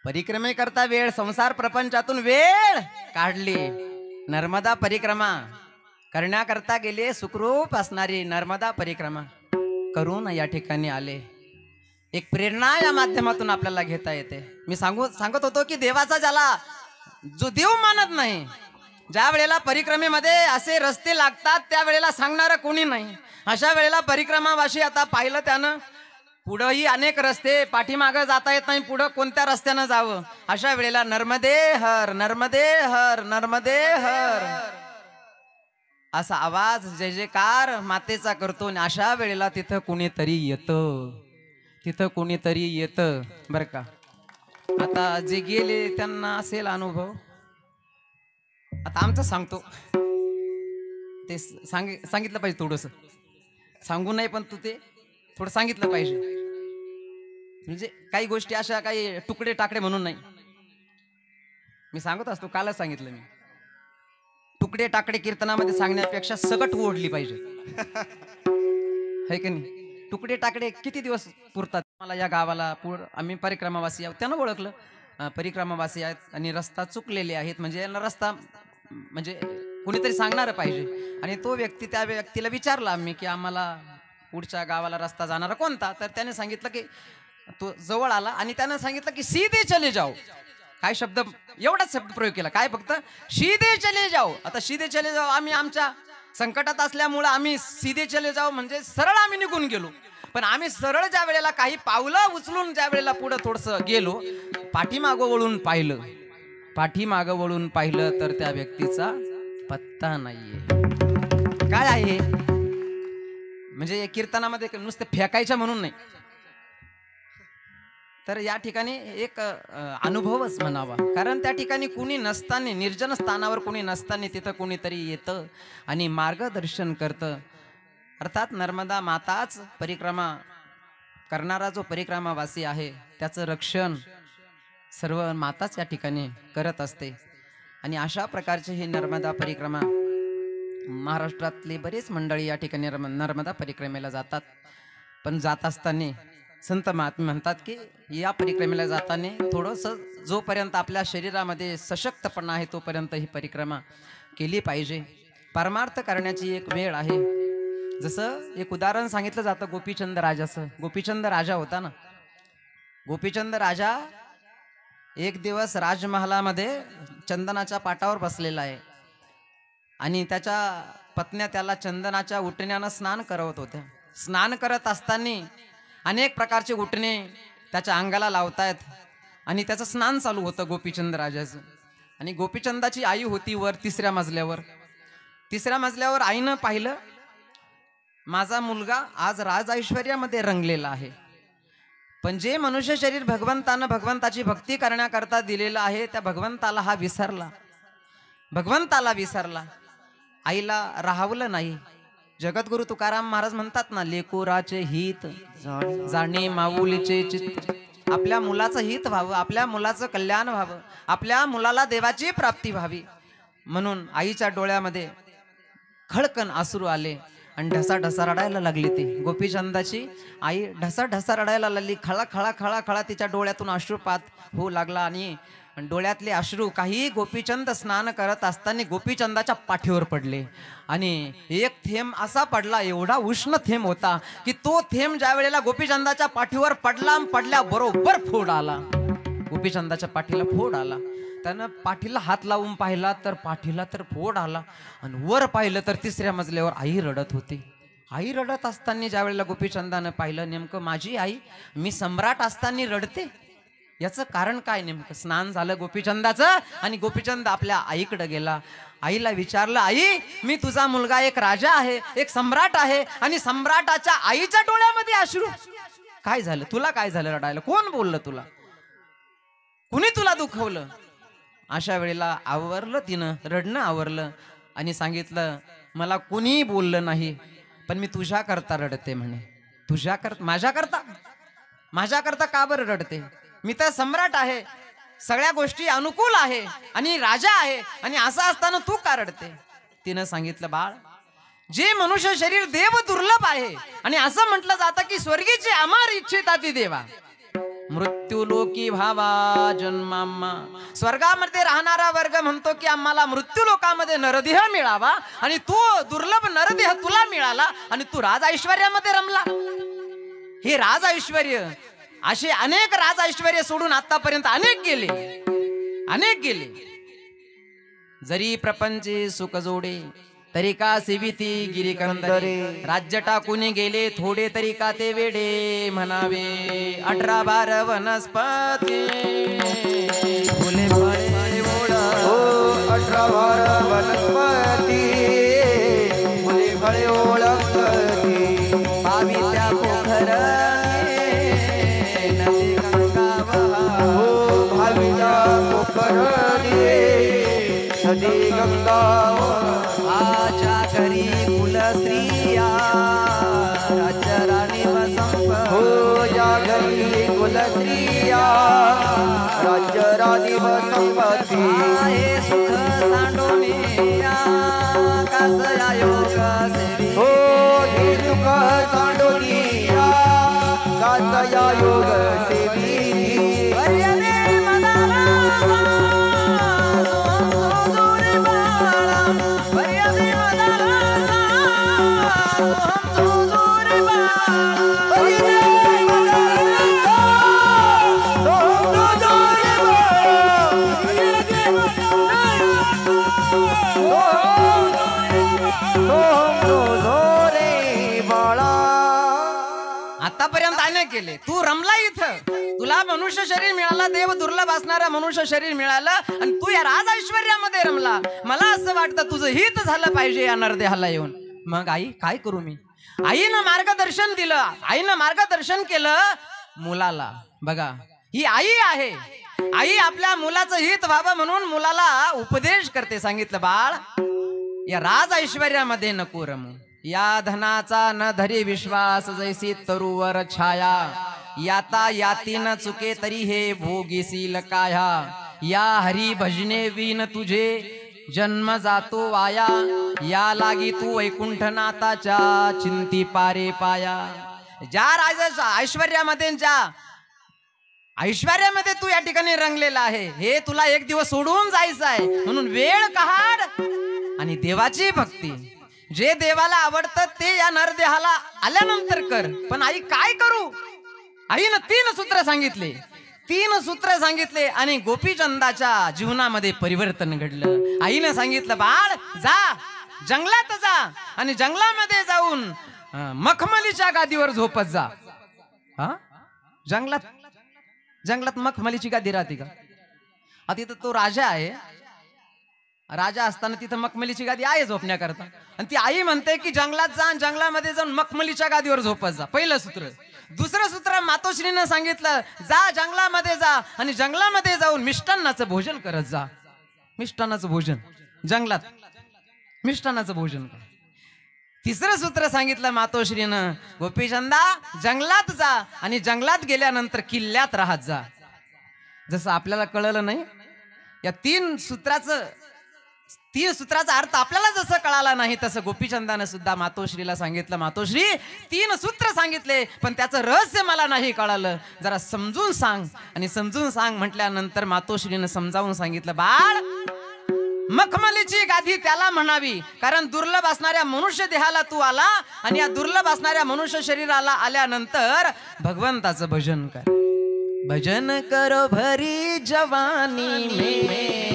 परिक्रमे करता वेळ संसार प्रपंचातून वेळ काढली नर्मदा परिक्रमा करण्याकरता गेले सुखरूप असणारी नर्मदा परिक्रमा करून या ठिकाणी आले. एक प्रेरणा या माध्यमातून आपल्याला घेता येते. मी सांगत होतो की देवाचा ज्याला जो देव मानत नाही ज्या वेळेला परिक्रमेमध्ये असे रस्ते लागतात त्यावेळेला सांगणारं कोणी नाही. अशा वेळेला परिक्रमावाशी आता पाहिलं त्यानं पुढंही अनेक रस्ते पाठीमागं जाता येत नाही पुढं कोणत्या रस्त्यानं जावं. अशा वेळेला नर्मदे हर नर्मदे हर नर्मदे हर असा आवाज जय जयकार मातेचा करतो. आणि अशा वेळेला तिथं कुणीतरी येतं तिथं कुणीतरी येतं बरं का. आता जे गेले त्यांना असेल अनुभव. आता आमचं सांगतो ते सांगितलं पाहिजे थोडंसं सांगू नाही पण तू ते थोडं सांगितलं पाहिजे. म्हणजे काही गोष्टी अशा काही तुकडे टाकडे म्हणून नाही. मी सांगत असतो कालच सांगितलं मी तुकडे तुकडे टाकडे कीर्तनामध्ये सांगण्यापेक्षा सकट ओढली पाहिजे. है की नाही? तुकडे टाकडे किती दिवस पुरतात? मला या गावाला आम्ही परिक्रमावासी आहोत, त्यानं ओळखलं परिक्रमावासी आहेत आणि रस्ता चुकलेले आहेत, म्हणजे यांना रस्ता म्हणजे कुणीतरी सांगणार पाहिजे. आणि तो व्यक्ती त्या व्यक्तीला विचारला आम्ही की आम्हाला पुढच्या गावाला रस्ता जाणारा कोणता, तर त्याने सांगितलं की तो जवळ आला आणि त्यानं सांगितलं की सीधे चले जाओ. काय शब्द, एवढाच शब्द प्रयोग केला, काय फक्त सीधे चले जाओ. आता सीधे चले जाओ, आम्ही आमच्या संकटात असल्यामुळं आम्ही सीधे चले जाओ म्हणजे सरळ आम्ही निघून गेलो. पण आम्ही सरळ ज्या वेळेला काही पावलं उचलून ज्या वेळेला पुढं थोडंसं गेलो, पाठीमागं वळून पाहिलं तर त्या व्यक्तीचा पत्ता नाहीये. काय आहे म्हणजे कीर्तनामध्ये नुसते फेकायच्या म्हणून नाही, तर या ठिकाणी एक अनुभवच म्हणावा. कारण त्या ठिकाणी कुणी नसताना, निर्जन स्थानावर कुणी नसताना तिथं कुणीतरी येतं आणि मार्गदर्शन करतं. अर्थात नर्मदा माताच परिक्रमा करणारा जो परिक्रमावासी आहे त्याचं रक्षण सर्व माताच या ठिकाणी करत असते. आणि अशा प्रकारचे ही नर्मदा परिक्रमा महाराष्ट्रातली बरीच मंडळी या ठिकाणी नर्मदा परिक्रमेला जातात. पण जात असताना संत महात्मे म्हणतात की या परिक्रमेला जाताना थोडंसं जोपर्यंत आपल्या शरीरामध्ये सशक्तपणा आहे तोपर्यंत ही परिक्रमा केली पाहिजे. परमार्थ करण्याची एक वेळ आहे. जसं एक उदाहरण सांगितलं जातं गोपीचंद राजाचं. गोपीचंद राजा होता ना, गोपीचंद राजा एक दिवस राजमहालामध्ये चंदनाच्या पाटावर बसलेला आहे आणि त्याच्या पत्न्या त्याला चंदनाच्या उटण्यानं स्नान करवत होत्या. स्नान करत असताना अनेक प्रकारचे उटणे त्याच्या अंगाला लावतायत आणि त्याचं स्नान चालू होतं गोपीचंद राजाचं. आणि गोपीचंदाची आई होती वर तिसऱ्या मजल्यावर आईनं पाहिलं माझा मुलगा आज राज ऐश्वर्यामध्ये रंगलेला आहे, पण जे मनुष्य शरीर भगवंतानं भगवंताची भक्ती करण्याकरता दिलेलं आहे त्या भगवंताला हा विसरला. आईला राहावलं नाही. जगद्गुरु तुकाराम महाराज म्हणतात ना, लेकुराचे हित जाणे माऊलीचे चित्त. आपल्या मुलाचं हित व्हावं, आपल्या मुलाचं कल्याण व्हावं, आपल्या मुलाला देवाची प्राप्ती व्हावी म्हणून आईच्या डोळ्यामध्ये खळकन अश्रू आले आणि ढसा रडायला लागली. ती गोपीचंदाची आई ढसा रडायला लागली. खळा तिच्या डोळ्यातून अश्रुपात होऊ लागला आणि डोळ्यातले अश्रू काही गोपीचंद स्नान करत असताना गोपीचंदाच्या पाठीवर पडले आणि एक थेंब असा पडला, एवढा उष्ण थेंब होता की तो थेंब ज्या वेळेला गोपीचंदाच्या पाठीवर पडल्या बरोबर फोड आला. गोपीचंदाच्या पाठीला फोड आला. त्यानं पाठीला हात लावून पाहिला तर पाठीला तर फोड आला आणि वर पाहिलं तर तिसऱ्या मजल्यावर आई रडत होती. आई रडत असताना ज्या वेळेला गोपीचंदानं पाहिलं, नेमकं माझी आई मी सम्राट असताना रडते, याचं कारण काय? नेमकं स्नान झालं गोपीचंदाचं आणि गोपीचंद आपल्या आईकडे गेला. आईला विचारलं, आई मी तुझा मुलगा एक राजा आहे, एक सम्राट आहे आणि सम्राटाच्या आईच्या डोळ्यामध्ये अश्रू. काय झालं तुला? काय झालं रडायला? कोण बोललं तुला? कुणी तुला दुखवलं? अशा वेळेला आवरलं, तिनं रडणं आवरलं आणि सांगितलं, मला कुणी बोललं नाही, पण मी तुझ्या करता रडते म्हणे. तुझ्या करता? माझ्या करता का बरं रडते? मी तर सम्राट आहे, सगळ्या गोष्टी अनुकूल आहे आणि राजा आहे, आणि असं असताना तू का रडते? तिनं सांगितलं, बाळ, जे मनुष्य शरीर देव दुर्लभ आहे आणि असं म्हटलं जातं की स्वर्गीचे अमर इच्छिता ती देवा, मृत्यू लोकी भावा जन्माम्मा. स्वर्गामध्ये राहणारा वर्ग म्हणतो की आम्हाला मृत्यू लोकामध्ये नरदेह मिळावा आणि तू दुर्लभ नरदेह तुला मिळाला आणि तू राज ऐश्वर्यामध्ये रमला. हे राज ऐश्वर्य, असे अनेक राज ऐश्वर्य सोडून आतापर्यंत अनेक गेले. जरी प्रपंचे सुख जोडे तरी का सेविती गिरी कंदरे, राज्य टाकून गेले थोडे तरी का ते वेडे म्हणावे. 18-12 वनस्पती फुले फळे ओढा, 18-12 वनस्पती फुले फळे ओळखती, पावित्या पोखर नदी गंगा भाविता पोखरली नदी गंगा. आजा घरी कुल स्त्रिया राज्य राणी वसंत, हो या घरी कुल स्त्रिया राज्य राणी व संपत्ती. सुख सांडोनिया दास योग सेवी हो हे सुख सांडोलिया दास या योग सेवी आतापर्यंत आने केले तू रमला इथं तुला मनुष्य शरीर मिळाला देव दुर्लभ असणारा मनुष्य शरीर मिळालं आणि तू या राज ऐश्वर्यामध्ये रमला मला असं वाटतं तुझं हित झालं पाहिजे या नरदेहाला येऊन मग आई काय करू मी आईनं मार्गदर्शन दिलं आईनं मार्गदर्शन केलं मुलाला बघा ही आई आहे आई आपल्या मुलाचं हित व्हावं म्हणून मुलाला उपदेश करते सांगितलं बाळ या राज ऐश्वर्यामध्ये नको रमू या धनाचा न धरी विश्वास जैसी तरुवर छाया याता याती न चुके तरी हे भोगीसील काया या हरी भजने विन तुझे जन्म जातो वाया या लागी तू वैकुंठनाथाच्या चिंती पारे पाया ज्या राजा ऐश्वर्यामध्ये ज्या ऐश्वर्यामध्ये तू या ठिकाणी रंगलेला आहे हे तुला एक दिवस सोडून जायचं आहे म्हणून वेळ काढ आणि देवाची भक्ती जे देवाला आवडतं ते या नरदेहाला आल्यानंतर कर पण आई काय करू आईनं 3 सूत्र सांगितले 3 सूत्र सांगितले आणि गोपीचंदाच्या जीवनामध्ये परिवर्तन घडलं आईनं सांगितलं बाळ जा जंगलात जा आणि जंगलामध्ये जाऊन मखमलीच्या गादीवर झोपत जा हा जंगलात मखमलीची गादी राहते का आता तिथं तो राजा आहे राजा असताना तिथं मखमलीची गादी आहे झोपण्याकरता आणि ती आई म्हणते की जंगलात जा जंगलामध्ये जाऊन मखमलीच्या गादीवर झोपत जा पहिलं सूत्र दुसरं सूत्र मातोश्रीनं सांगितलं जा जंगलामध्ये जा आणि जंगलामध्ये जाऊन मिष्टान्नाचं भोजन करत जा मिष्टान्नाचं भोजन जंगलात मिष्टान्नाचं भोजन कर तिसरं सूत्र सांगितलं मातोश्रीनं गोपीचंदा जंगलात जा आणि जंगलात गेल्यानंतर किल्ल्यात राहत जा जसं आपल्याला कळलं नाही या 3 सूत्राचा अर्थ आपल्याला जसं कळाला नाही तसं गोपीचंदानं सुद्धा मातोश्रीला सांगितलं मातोश्री 3 सूत्र सांगितले पण त्याचं रहस्य मला नाही कळालं जरा समजून सांग आणि समजून सांग म्हटल्यानंतर मातोश्रीनं समजावून सांगितलं बाळ मखमलीची गादी त्याला म्हणावी कारण दुर्लभ असणाऱ्या मनुष्य देहाला तू आला आणि या दुर्लभ असणाऱ्या मनुष्य शरीराला आल्यानंतर भगवंताचं भजन कर भजन करो भरी जवानी में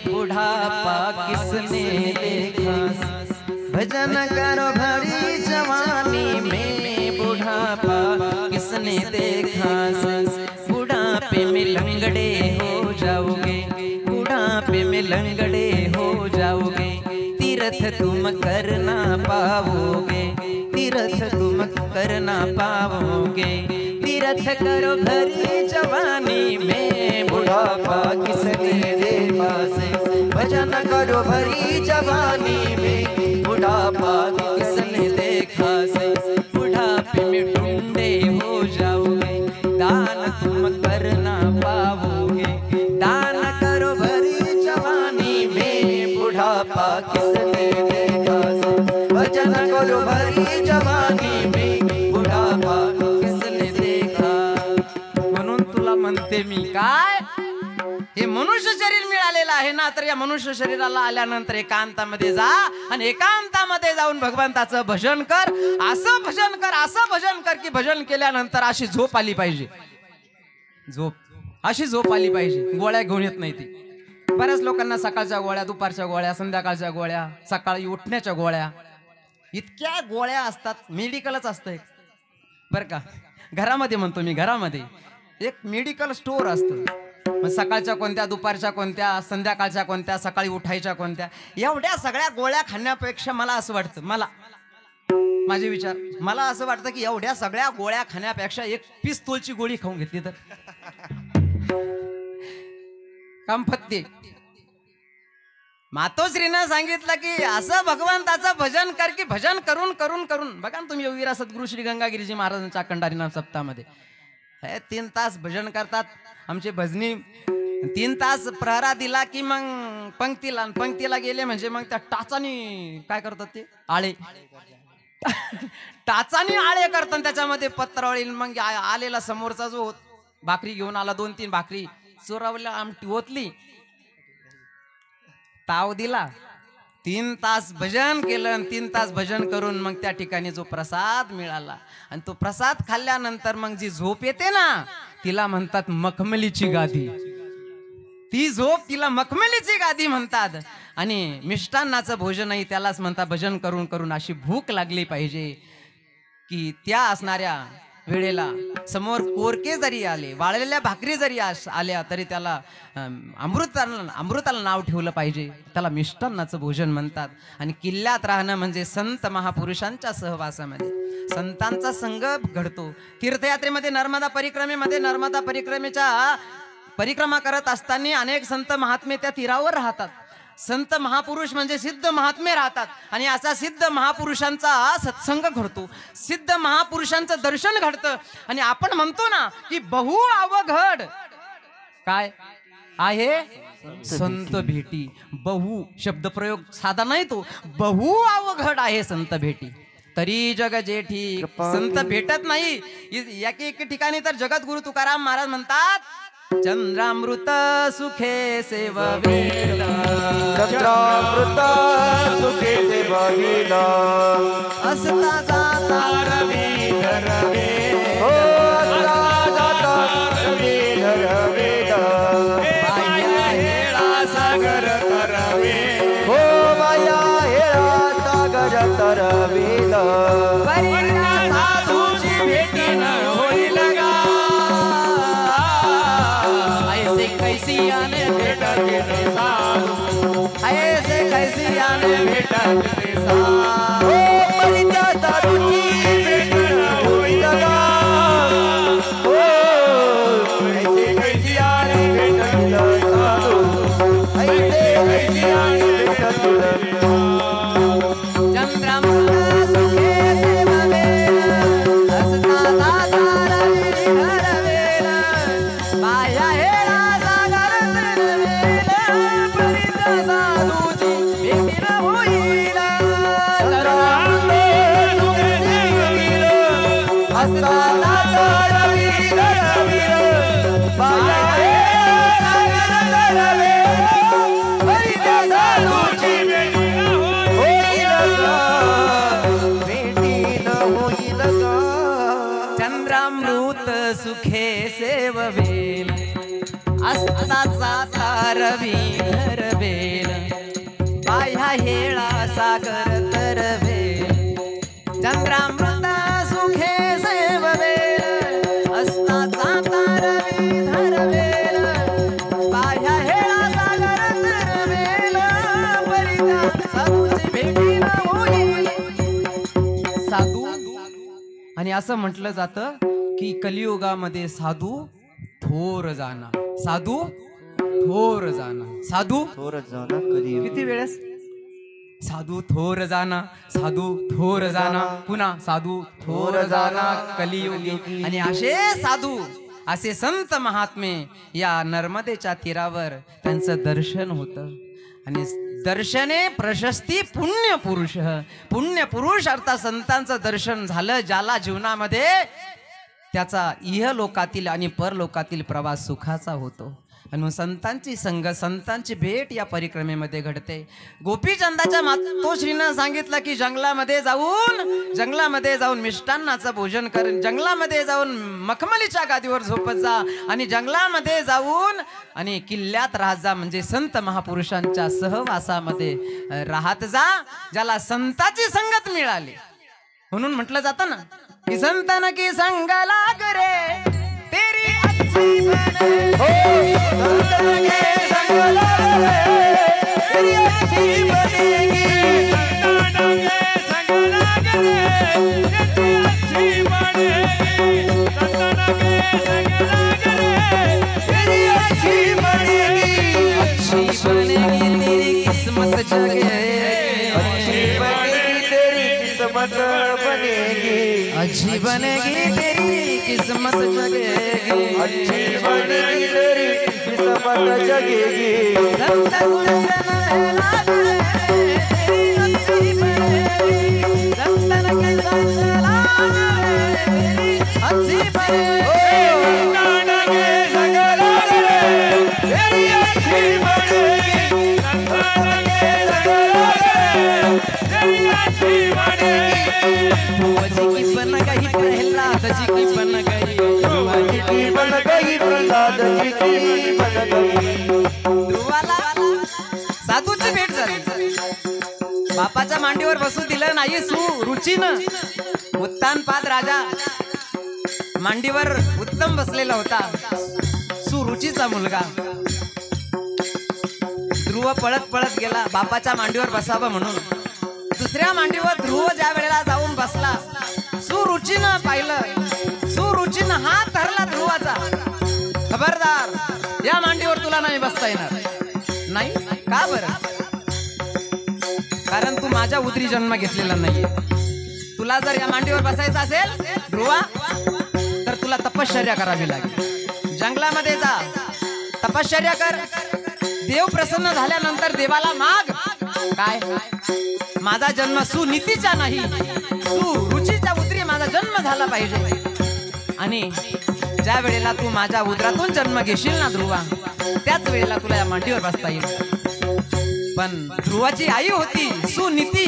बुढ़ापा किसने देखा भजन करो भरी जवानी में बुढ़ापा किसने देखा बुढ़ापे में लंगड़े हो जाओगे बुढ़ापे में लंगड़े हो जाओगे तीर्थ तुम करना पाओगे तीर्थ तुम करना पाओगे तीर्थ करो भरी जवानी में बुढ़ापा किसने देखा भजन करो भरी जवानी में बुढ़ापा किसने देखा से बुढ़ापे में ढूंढे हो जाओगे दान तुम करना पाओगे दान करो भरी जवानी में बुढ़ापा किसने देखा से भजन करो भरी जवानी में बुढ़ापा किसने देखा म्हणून तुला म्हणते मी काय हे मनुष्य शरीर मिळालेलं आहे ना तर या मनुष्य शरीराला आल्यानंतर एकांतामध्ये जा आणि एकांतामध्ये जाऊन भगवंताचं भजन कर असं भजन कर की भजन केल्यानंतर अशी झोप आली पाहिजे अशी झोप आली पाहिजे गोळ्या घेऊन येत नाही ती बऱ्याच लोकांना सकाळच्या गोळ्या दुपारच्या गोळ्या संध्याकाळच्या गोळ्या सकाळी उठण्याच्या गोळ्या इतक्या गोळ्या असतात मेडिकलच असतं बरं का घरामध्ये म्हणतो मी घरामध्ये एक मेडिकल स्टोअर असतं मग सकाळच्या कोणत्या दुपारच्या कोणत्या संध्याकाळच्या कोणत्या सकाळी उठायच्या कोणत्या एवढ्या सगळ्या गोळ्या खाण्यापेक्षा मला असं वाटतं माझे विचार मला असं वाटतं की एवढ्या सगळ्या गोळ्या खाण्यापेक्षा एक पिस्तूलची गोळी खाऊन घेतली तर काम फत्ते मातोश्रीनं सांगितलं की असं भगवंताचं भजन कर की भजन करून करून करून बघा ना तुम्ही योगीरा सद्गुरू श्री गंगागिरीजी महाराजांच्या अखंड हरिनाम सप्ताहामध्ये 3 तास भजन करतात आमचे भजनी 3 तास प्रहरा दिला की मग पंक्तीला, पंक्तीला गेले म्हणजे मग त्या टाचानी काय करतात ते आळे टाचानी आळे करतात त्याच्यामध्ये पत्रावळी. मग आलेला समोरचा जो भाकरी घेऊन आला 2-3 भाकरी चोरावल्या आमटी ओतली, ताव दिला. 3 तास भजन केलं. 3 तास भजन करून मग त्या ठिकाणी जो प्रसाद मिळाला आणि तो प्रसाद खाल्ल्यानंतर मग जी झोप येते ना तिला म्हणतात मखमलीची गादी. ती झोप तिला मखमलीची गादी म्हणतात. आणि मिष्टान्नाचं भोजनही त्यालाच म्हणतात. भजन करून करून अशी भूक लागली पाहिजे की त्या असणाऱ्या वेळेला समोर कोरके जरी आले, वाळलेल्या भाकरी जरी आल्या तरी त्याला अमृताला नाव ठेवलं पाहिजे. त्याला मिष्टान्नाचं भोजन म्हणतात. आणि किल्ल्यात राहणं म्हणजे संत महापुरुषांच्या सहवासामध्ये संतांचा संग घडतो. तीर्थयात्रेमध्ये नर्मदा परिक्रमेच्या परिक्रमा करत असताना अनेक संत महात्मे त्या तीरावर राहतात. संत महापुरुष म्हणजे सिद्ध महात्मे राहतात. आणि असा सिद्ध महापुरुषांचा सत्संग घडतो, सिद्ध महापुरुषांचं दर्शन घडतं. आणि आपण म्हणतो ना की बहु अवघड काय आहे संत भेटी. बहु शब्दप्रयोग साधा नाही, तो बहु अवघड आहे संत भेटी. तरी जग जेठी संत भेटत नाही. एक ठिकाणी तर जगद्गुरु तुकाराम महाराज म्हणतात चंद्रामृत सुखे सेववेला, चंद्रामृत सुखे सेववेला, असता जाता रवी धरवे, हो असता जाता रवी धरवेला, माया हेळा सागर तरवे, हो माया हेळा सागर तरवेला, परिणा साधूची भेटी न होईल गा. कैसियाने भेटत ते साधू, ऐसे कैसियाने भेटत ते साधू, हो परित्या साधूची भेट होईल गा. हो ऐसे कैसियाने भेटत साधू, ऐसे कैसियाने भेटत चंद्रामृत सुखे सेववेला, असता जाता रवी धरवेला, माया हेळा सागर तरवेला, परिणा साधूची भेटी न होईल. चंद्रामृत सुखे सेववेला, असता जाता रवी धरवेला, माया हेळा सागर तरवेला, परित्या साधूची चंद्रामृत सुखे सेववेल, असता जाता रवी धरवेल, पाह्या हेळा सागर तरवेल. चंद्रामृत सुखे सेववेल, असता जाता रवी धरवेल, पाह्या हेळा सागर तरवेल, परित्या साधूची भेटी न होईल. साधू आणि असं म्हटलं जातं की कलियुगामध्ये साधू थोर जाणार, साधू थोर जाणार, साधू थोर जाना कलियुग. किती वेळेस साधू थोर जाना, साधू थोर जाना, पुन्हा साधू थोर जाना कलियुगी. आणि असे साधू असे संत महात्मे या नर्मदेच्या तीरावर त्यांचं दर्शन होतं. आणि दर्शने प्रशस्ती पुण्य पुरुष, पुण्य पुरुष अर्थात संतांचं दर्शन झालं ज्याला जीवनामध्ये त्याचा इहलोकातील आणि परलोकातील प्रवास सुखाचा होतो. आणि संतांची संग संतांची भेट या परिक्रमेमध्ये घडते. गोपीचंदाच्या मातोश्रीनं सांगितलं की जंगलामध्ये जाऊन मिष्टान्नाचं भोजन कर, जंगलामध्ये जाऊन मखमलीच्या गादीवर झोपत जा आणि जंगलामध्ये जाऊन आणि किल्ल्यात राहत जा, म्हणजे संत महापुरुषांच्या सहवासामध्ये राहत जा, ज्याला संताची संगत मिळाली. म्हणून म्हटलं जातं ना की संतन की संग लाग रे तेरी अच्छी बने, हो संतन के संग लाग रे तेरी अच्छी बनेगी, संतन के संग लाग रे तेरी अच्छी बनेगी, संतन के संग लाग रे तेरी अच्छी बनेगी, अच्छी बनेगी तेरी किस्मत जगे, अच्छी बनेगी तेरी किस्मत किस्मत बनेगी, अच्छी बनेगी तेरी किस्मत जगेगी, अच्छी बनेगी तेरी किस्मत जगेगी। संत गुणगण मेला करे, तेरी अच्छी बनेगी, संतन के संग लागे, तेरी अच्छी बनेगी। की बन गई प्रहलाद जी की बन गई, की बन गई प्रहलाद जी की बन गई। ध्रुवाला साधूची भेट झाली, बापाच्या मांडीवर बसू दिलं नाही सुरुचीनं। उत्तानपाद राजा मांडीवर उत्तम बसलेला होता, सुरुचीचा मुलगा। ध्रुव पळत पळत गेला बापाच्या मांडीवर बसावं म्हणून। दुसऱ्या मांडीवर ध्रुव ज्या वेळेला जाऊन बसला, सुरुचीनं पाहिलं, सुरुचीनं हात धरला ध्रुवाचा, खबरदार या मांडीवर तुला नाही बसता येणार। नाही का बरं? कारण तू माझ्या उदरी जन्म घेतलेला नाहीये। तुला जर या मांडीवर बसायचं असेल ध्रुवा, तर तुला तपश्चर्या करावी लागेल। जंगलामध्ये जा, तपश्चर्या कर, देव प्रसन्न झाल्यानंतर देवाला माग, काय माझा जन्म सुनीतीचा नाही, सुरुचीच्या उदरी माझा जन्म झाला पाहिजे। आणि ज्या वेळेला तू माझ्या उदरातून जन्म घेशील ना ध्रुवा, त्याच वेळेला तुला या मांडीवर बसता येईल। पण ध्रुवाची आई होती सुनीती,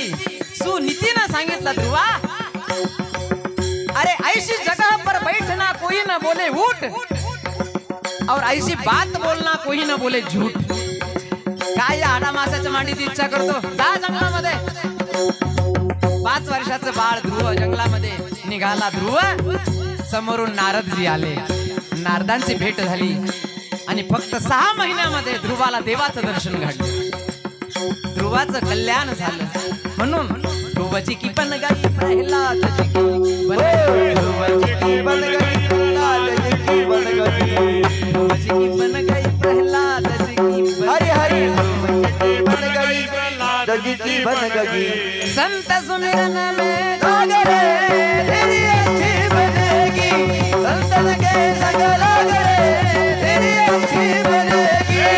सुनीतीनं सांगितलं ध्रुवा, अरे ऐसी जगह पर बैठना कोई न बोले उठ, और ऐसी बात बोलना कोई न बोले झूठ। काय या आडा मासाच्या मांडीत इच्छा करतो, जा जंगलामध्ये। 5 वर्षाचं बाळ ध्रुव जंगलामध्ये निघाला। ध्रुव समोरून नारदजी आले, नारदांची भेट झाली आणि फक्त 6 महिन्यामध्ये ध्रुवाला देवाचं दर्शन घडलं, ध्रुवाचं कल्याण झालं। म्हणून ध्रुवची की बन गई प्रहलाद जी की बन गई, ध्रुवची की बन गई प्रहलाद जी की बन गई, ध्रुवची की बन गई प्रहलाद जी की बन हरि हरि ध्रुवची की बन गई प्रहलाद जी की बन गई। संत सुमिरन में जागरे तेरी अच्छी बनेगी, संतन के संग लागरे तेरी अच्छी बनेगी।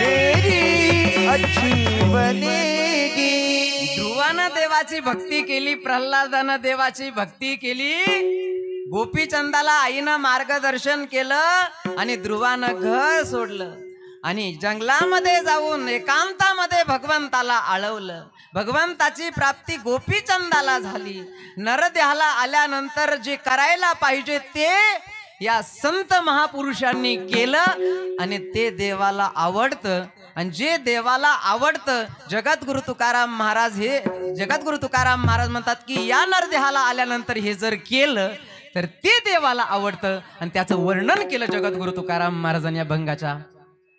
तेरी अच्छी बनेगी। ध्रुवानं देवाची भक्ती केली, प्रल्हादानं देवाची भक्ती केली, गोपीचंदाला आईनं मार्गदर्शन केलं आणि ध्रुवानं घर सोडलं आणि जंगलामध्ये जाऊन एकांतामध्ये भगवंताला आळवलं। भगवंताची प्राप्ती गोपीचंदाला झाली। नरदेहाला आल्यानंतर जे करायला पाहिजे ते या संत महापुरुषांनी केलं आणि ते देवाला आवडतं। आणि जे देवाला आवडतं, जगद्गुरु तुकाराम महाराज म्हणतात की या नरदेहाला आल्यानंतर हे जर केलं तर ते देवाला आवडतं आणि त्याचं वर्णन केलं जगद्गुरु तुकाराम महाराजांनी या भंगाच्या।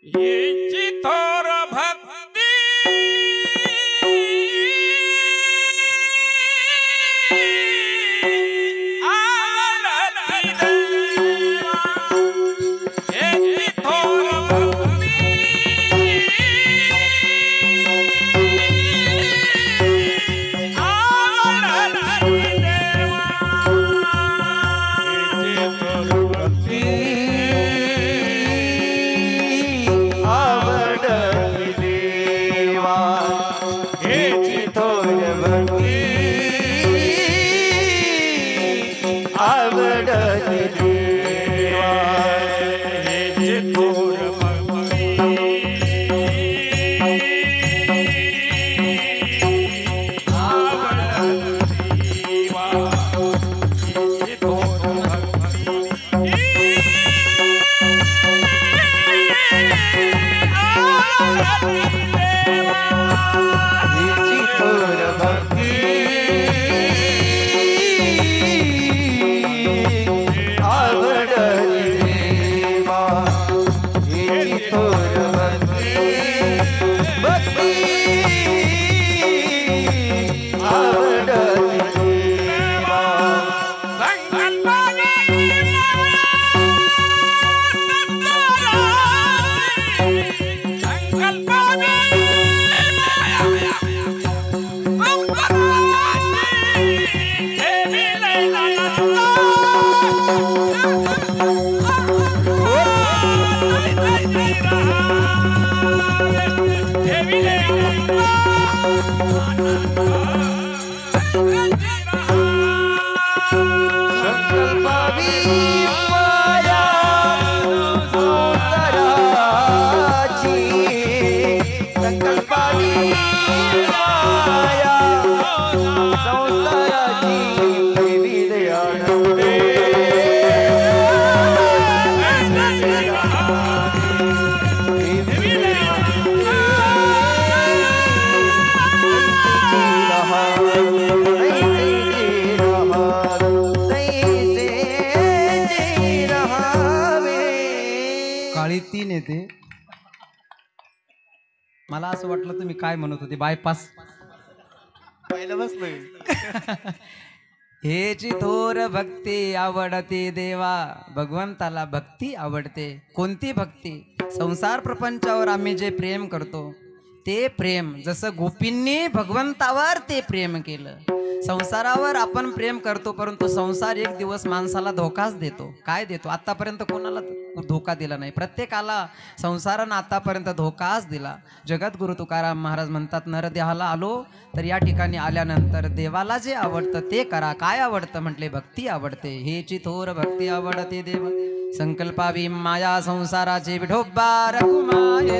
येची थोर भक्ती संकल्पावी माया संसाराची संकल्पावी माया संसाराची देवी दयाळुडे काळी तीन येते. मला असं वाटलं तुम्ही काय म्हणत होते बायपास. पहिलं बसलोय. हेची थोर भक्ती आवडते देवा. भगवंताला भक्ती आवडते. कोणती भक्ती? संसार प्रपंचावर आम्ही जे प्रेम करतो ते प्रेम, जसं गोपींनी भगवंतावर ते प्रेम केलं. संसारावर आपण प्रेम करतो, परंतु संसार एक दिवस माणसाला धोकाच देतो. काय देतो? आतापर्यंत कोणाला धोका दिला नाही. प्रत्येकाला संसारानं आतापर्यंत धोकाच दिला. जगद्गुरु तुकाराम महाराज म्हणतात, नरदेहाला आलो तर या ठिकाणी आल्यानंतर देवाला जे आवडतं ते करा. काय आवडतं म्हटले? भक्ती आवडते. हेची थोर भक्ती आवडते देव. संकल्पावी माया संसाराचे विठोबा रघुमाये.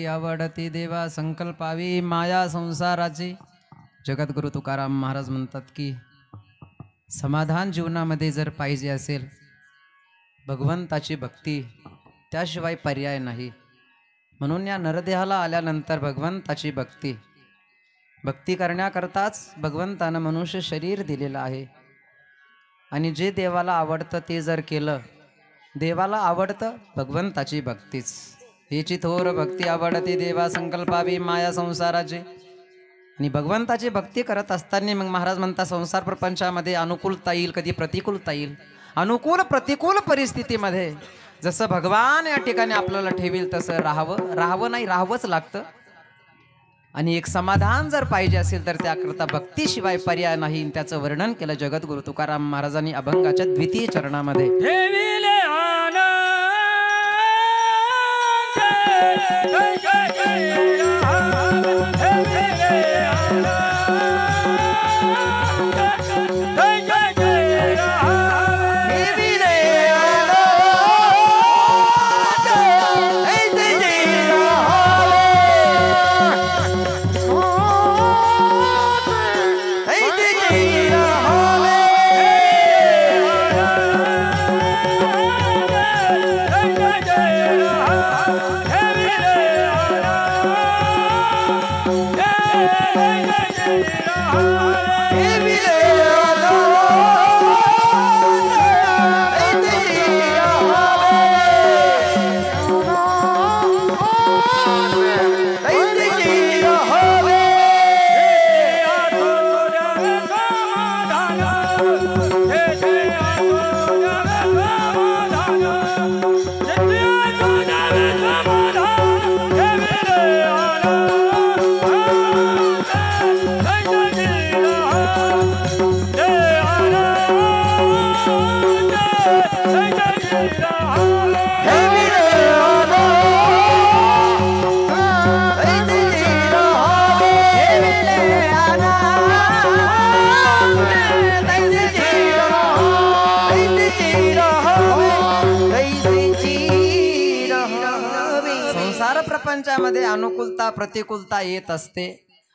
आवडती देवा. संकल्पावी माया संसाराची. जगद्गुरु तुकाराम महाराज म्हणतात की समाधान जीवनामध्ये जर पाहिजे असेल, भगवंताची भक्ती, त्याशिवाय पर्याय नाही. म्हणून या नरदेहाला आल्यानंतर भगवंताची भक्ती करण्याकरताच भगवंतानं मनुष्य शरीर दिलेलं आहे. आणि जे देवाला आवडतं ते जर केलं, देवाला आवडतं भगवंताची भक्तीच. हिची थोर भक्ती आवडती देवा संकल्पावी माया संसाराची. आणि भगवंताची भक्ती करत असताना मग महाराज म्हणतात संसार प्रपंचामध्ये अनुकूलता येईल, कधी प्रतिकूलता येईल. अनुकूल प्रतिकूल परिस्थितीमध्ये जसं भगवान या ठिकाणी आपल्याला ठेवील तसं राहावं नाही, राहावंच लागतं. आणि एक समाधान जर पाहिजे असेल तर त्याकरता भक्तीशिवाय पर्याय नाही. त्याचं वर्णन केलं जगद्गुरु तुकाराम महाराजांनी अभंगाच्या द्वितीय चरणामध्ये. प्रपंचामध्ये अनुकूलता प्रतिकूलता येत असते,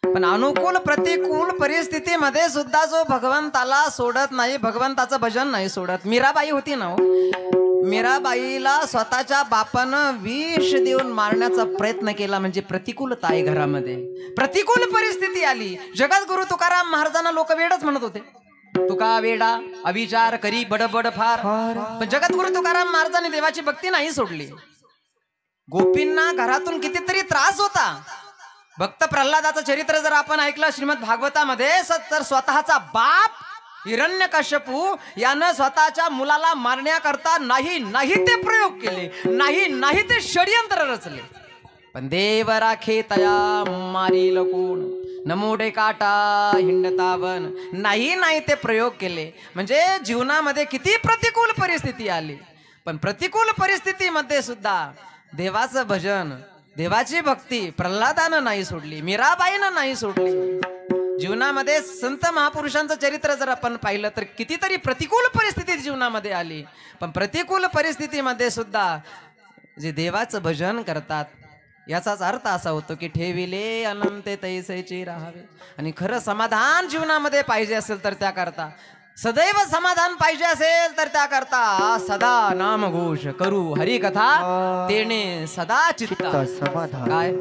पण अनुकूल प्रतिकूल परिस्थितीमध्ये सुद्धा जो भगवंताला सोडत नाही, भगवंताचं भजन नाही सोडत. मीराबाई होती ना, मीराबाईला स्वतःच्या बापानं विष देऊन मारण्याचा प्रयत्न केला. म्हणजे प्रतिकूलता आहे घरामध्ये, प्रतिकूल परिस्थिती आली. जगद्गुरु तुकाराम महाराजांना लोक वेडच म्हणत होते. तुका वेडा अविचार करी बडबड फार. पण जगद्गुरु तुकाराम महाराजांनी देवाची भक्ती नाही सोडली. गोपींना घरातून कितीतरी त्रास होता. भक्त प्रल्हादाचं चरित्र जर आपण ऐकलं श्रीमद भागवतामध्ये, तर स्वतःचा बाप हिरण्यकश्यपू यानं स्वतःच्या मुलाला मारण्याकरता नाही ते प्रयोग केले, नाही ते षड्यंत्र रचले. पण देव राखे तया मारील कोण, नमोडे काटा हिंडतावन. नाही ते प्रयोग केले. म्हणजे जीवनामध्ये किती प्रतिकूल परिस्थिती आली, पण प्रतिकूल परिस्थितीमध्ये सुद्धा देवाचं भजन, देवाची भक्ती प्रल्हादानं नाही सोडली, मीराबाईनं नाही सोडली. जीवनामध्ये संत महापुरुषांचं चरित्र जर आपण पाहिलं तर कितीतरी प्रतिकूल परिस्थिती जीवनामध्ये आली, पण प्रतिकूल परिस्थितीमध्ये सुद्धा जे देवाचं भजन करतात याचाच अर्थ असा होतो की ठेविले अनंते तैसेची राहावे. आणि खरं समाधान जीवनामध्ये पाहिजे असेल तर त्याकरता, सदैव समाधान पाहिजे असेल तर त्याकरता सदा नामघोष करू हरिकथा, तेने सदा चित्ता समाधान. काय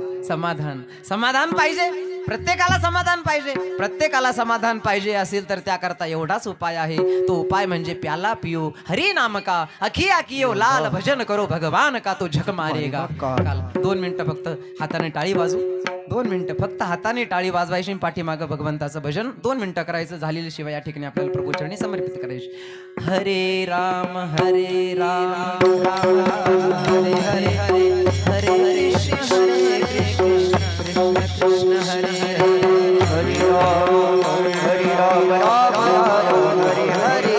समाधान पाहिजे. प्रत्येकाला समाधान पाहिजे. प्रत्येकाला समाधान पाहिजे असेल तर त्याकरता एवढाच उपाय आहे. तो उपाय म्हणजे प्याला पियो हरी नाम का, अखिया कियो लाल भजन करो भगवान का, तो झक मारेगा. 2 मिनिटं फक्त हाताने टाळी वाजू. 2 मिनिटं फक्त हाताने टाळी वाजवायची, पाठीमागं भगवंताचं भजन 2 मिनिटं करायचं. झालेलं शिवाय या ठिकाणी आपल्याला प्रभूचरणी समर्पित करायची. हरे राम राम हरे हरे हरे कृष्ण हरे कृष्ण कृष्ण हरे हरि राम राम राम हरे हरे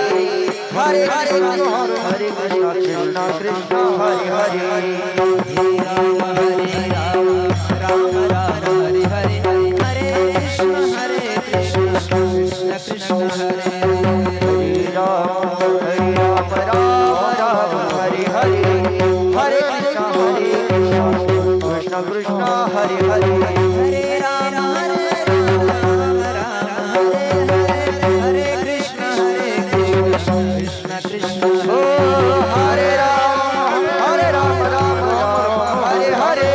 हरे हरे हरे कृष्ण कृष्ण हरे हरे राम राम हरे हरे हरे कृष्ण कृष्ण कृष्ण हरे हरे राम राम हरे हरे हरे कृष्ण कृष्ण हरे हरे हरे राम हरे कृष्ण कृष्ण कृष्ण हरे राम राम हरे हरे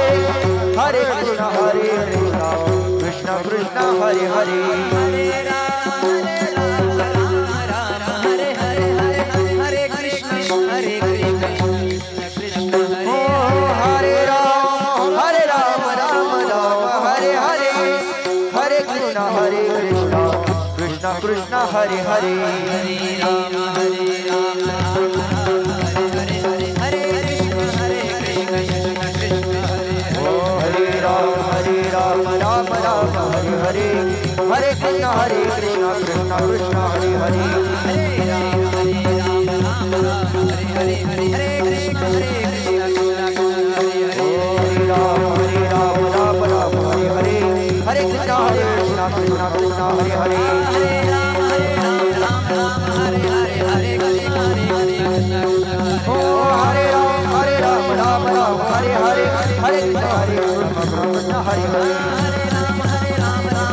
हरे कृष्ण कृष्ण हरे हरे हरे कृष्णा कृष्णा कृष्णा हरे हरे राम राम हरे हरे हरे कृष्णा कृष्णा कृष्णा हरे हरे हरे राम राम हरे हरे हरे कृष्ण कृष्ण हरे राम राम राम हरे हरे हरे कृष्णा कृष्णा कृष्णा हरे हरे हरे राम राम हरे हरे हरे कृष्ण कृष्ण ओ हरे राम राम हरे हरे हरे कृष्णा कृष्णा हरे हरे हरे राम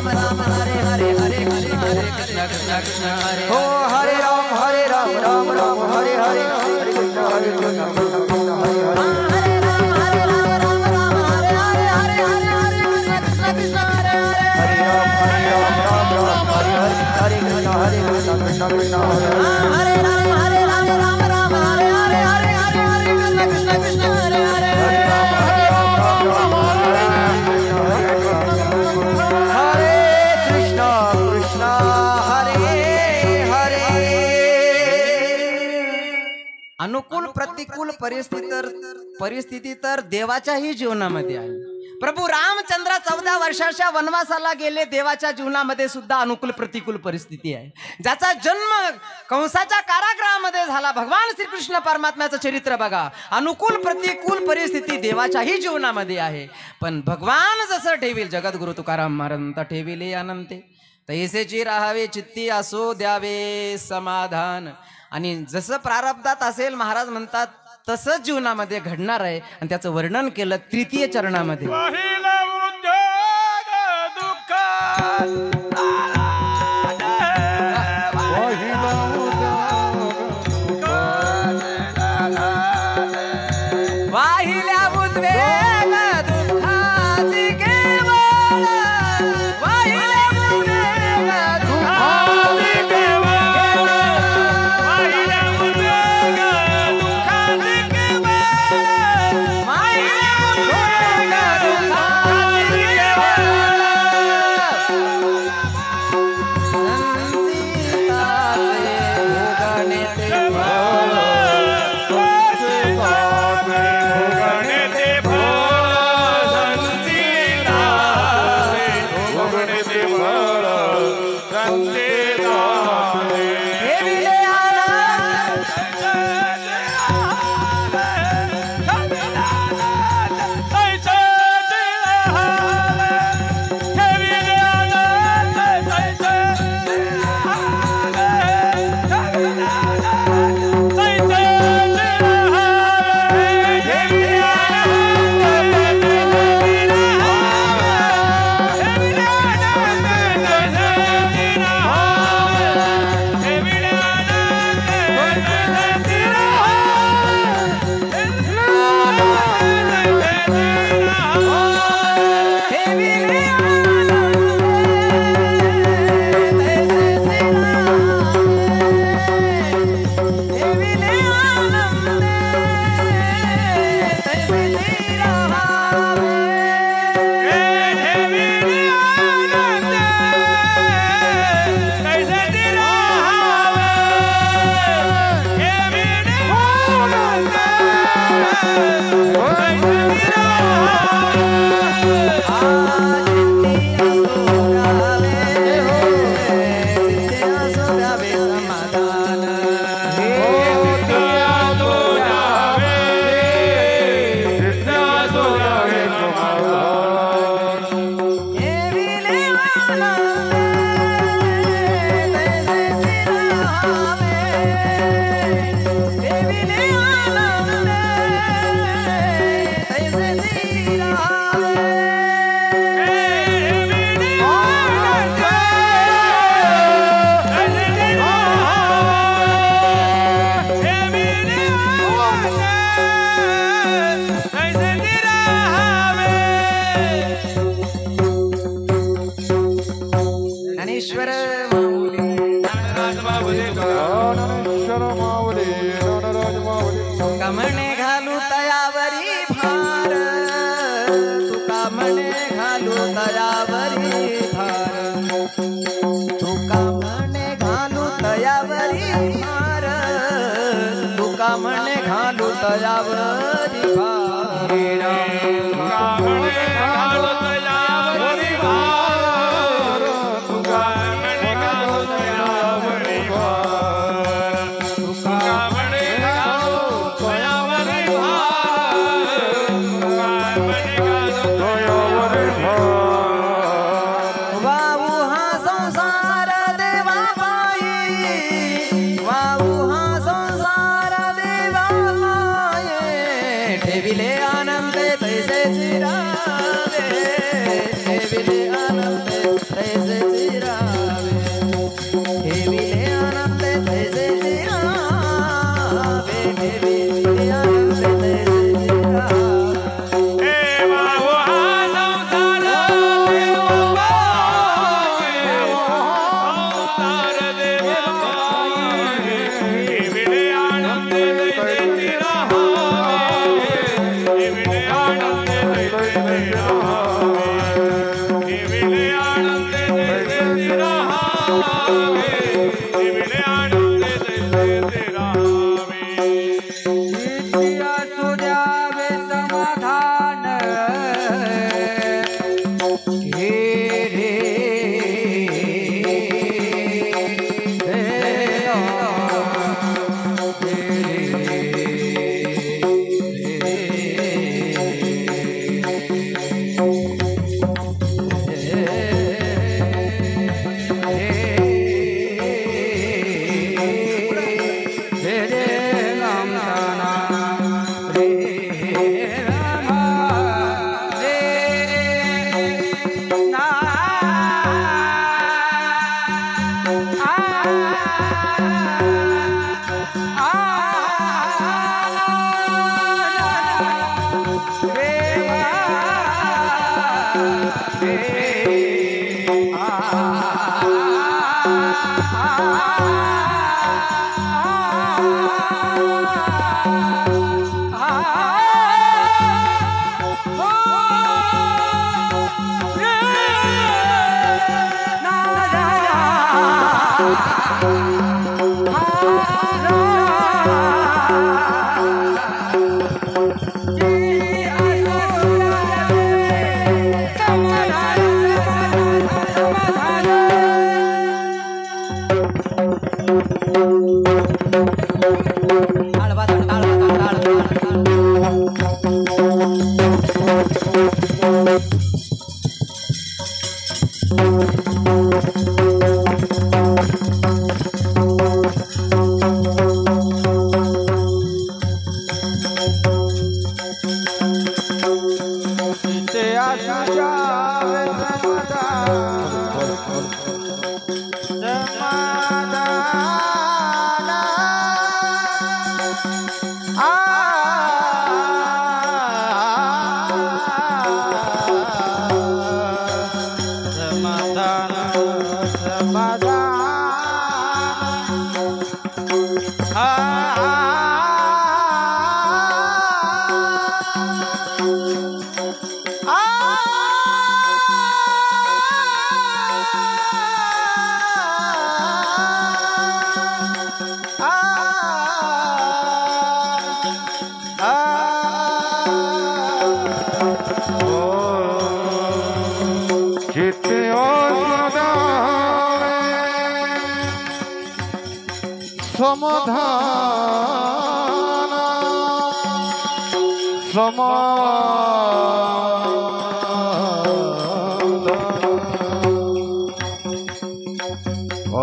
हरे हरे हरे कृष्ण कृष्ण हरे ओ हरे राम राम हरे हरे हरे कृष्णा कृष्णा हरे हरे हरे राम राम हरे हरे हरे कृष्ण कृष्ण हरे हरे हरे राम राम हरे हरे हरे कृष्णा कृष्णा हरे हरे हरे राम हरे हरे कृष्ण कृष्ण हरे हरे हरे कृष्णा कृष्णा हरे हरे अनुकूल प्रतिकूल परिस्थिती तर देवाच्याही जीवनामध्ये आहे. प्रभू रामचंद्र 14 वर्षाच्या वनवासाला गेले. देवाच्या जीवनामध्ये सुद्धा अनुकूल प्रतिकूल परिस्थिती आहे. ज्याचा जन्म कंसाच्या कारागृहामध्ये झाला. भगवान श्रीकृष्ण परमात्म्याचं चरित्र बघा. अनुकूल प्रतिकूल परिस्थिती देवाच्याही जीवनामध्ये आहे. पण भगवान जसं ठेवील, जगद्गुरु तुकाराम महाराज ठेविले अनंते, तैसेची राहावे चित्ती असो द्यावे समाधान. आणि जसं प्रारब्धात असेल महाराज म्हणतात तसंच जीवनामध्ये घडणार आहे. आणि त्याचं वर्णन केलं तृतीय चरणामध्ये. पहिला उद्योग दुःखात वाहिल्या उद्वेग दुःखाची केवळ, वाहिल्या उद्वेग दुःखाची केवळ, पहिला उद्योग दुःखाची केवळ, वाहिल्या उद्वेग दुःखाची केवळ. कमणे घालू तयावरी भार, तुका म्हणे घालू तयावरी भार. तयावरी भार तुका म्हणे घालो तयावरी भार तुका म्हणे घालो तयावरी भार तुका म्हणे घालो तयावरी भार तुका म्हणे घालो तयावरी भार वाहू हा संसार देवा पायी वाहू हा संसार देवा पाये ठेविले आनंदे तैसे चिरावे ठेविले आनंदे तैसे चिरावे ठेविले आनंदे तैसे चिरावे ठेविले आनंदे तैसे चिरावे हे बाबू हा संसार देवा पाये संसार देवा पाये विले आनंद दैते राहावे विले आनंद दैते राहावे विले आनंद दैते राहावे विले आनंद दैते राहावे नित्य सुद्यावे समाधान हे रे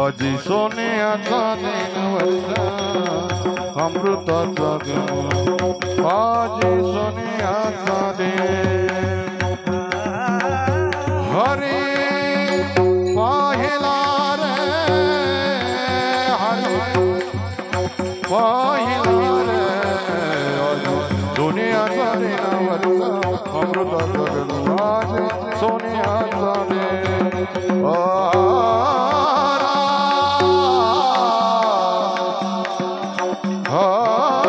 आजी सोन्याचा दिनवसा अमृताचा दिन आजी सोन्याचा दिन हरी पाहिला रे हरी पाहिला रे दुनियाचा दिनवसा अमृताचा दिन आजी सोन्याचा दिन हा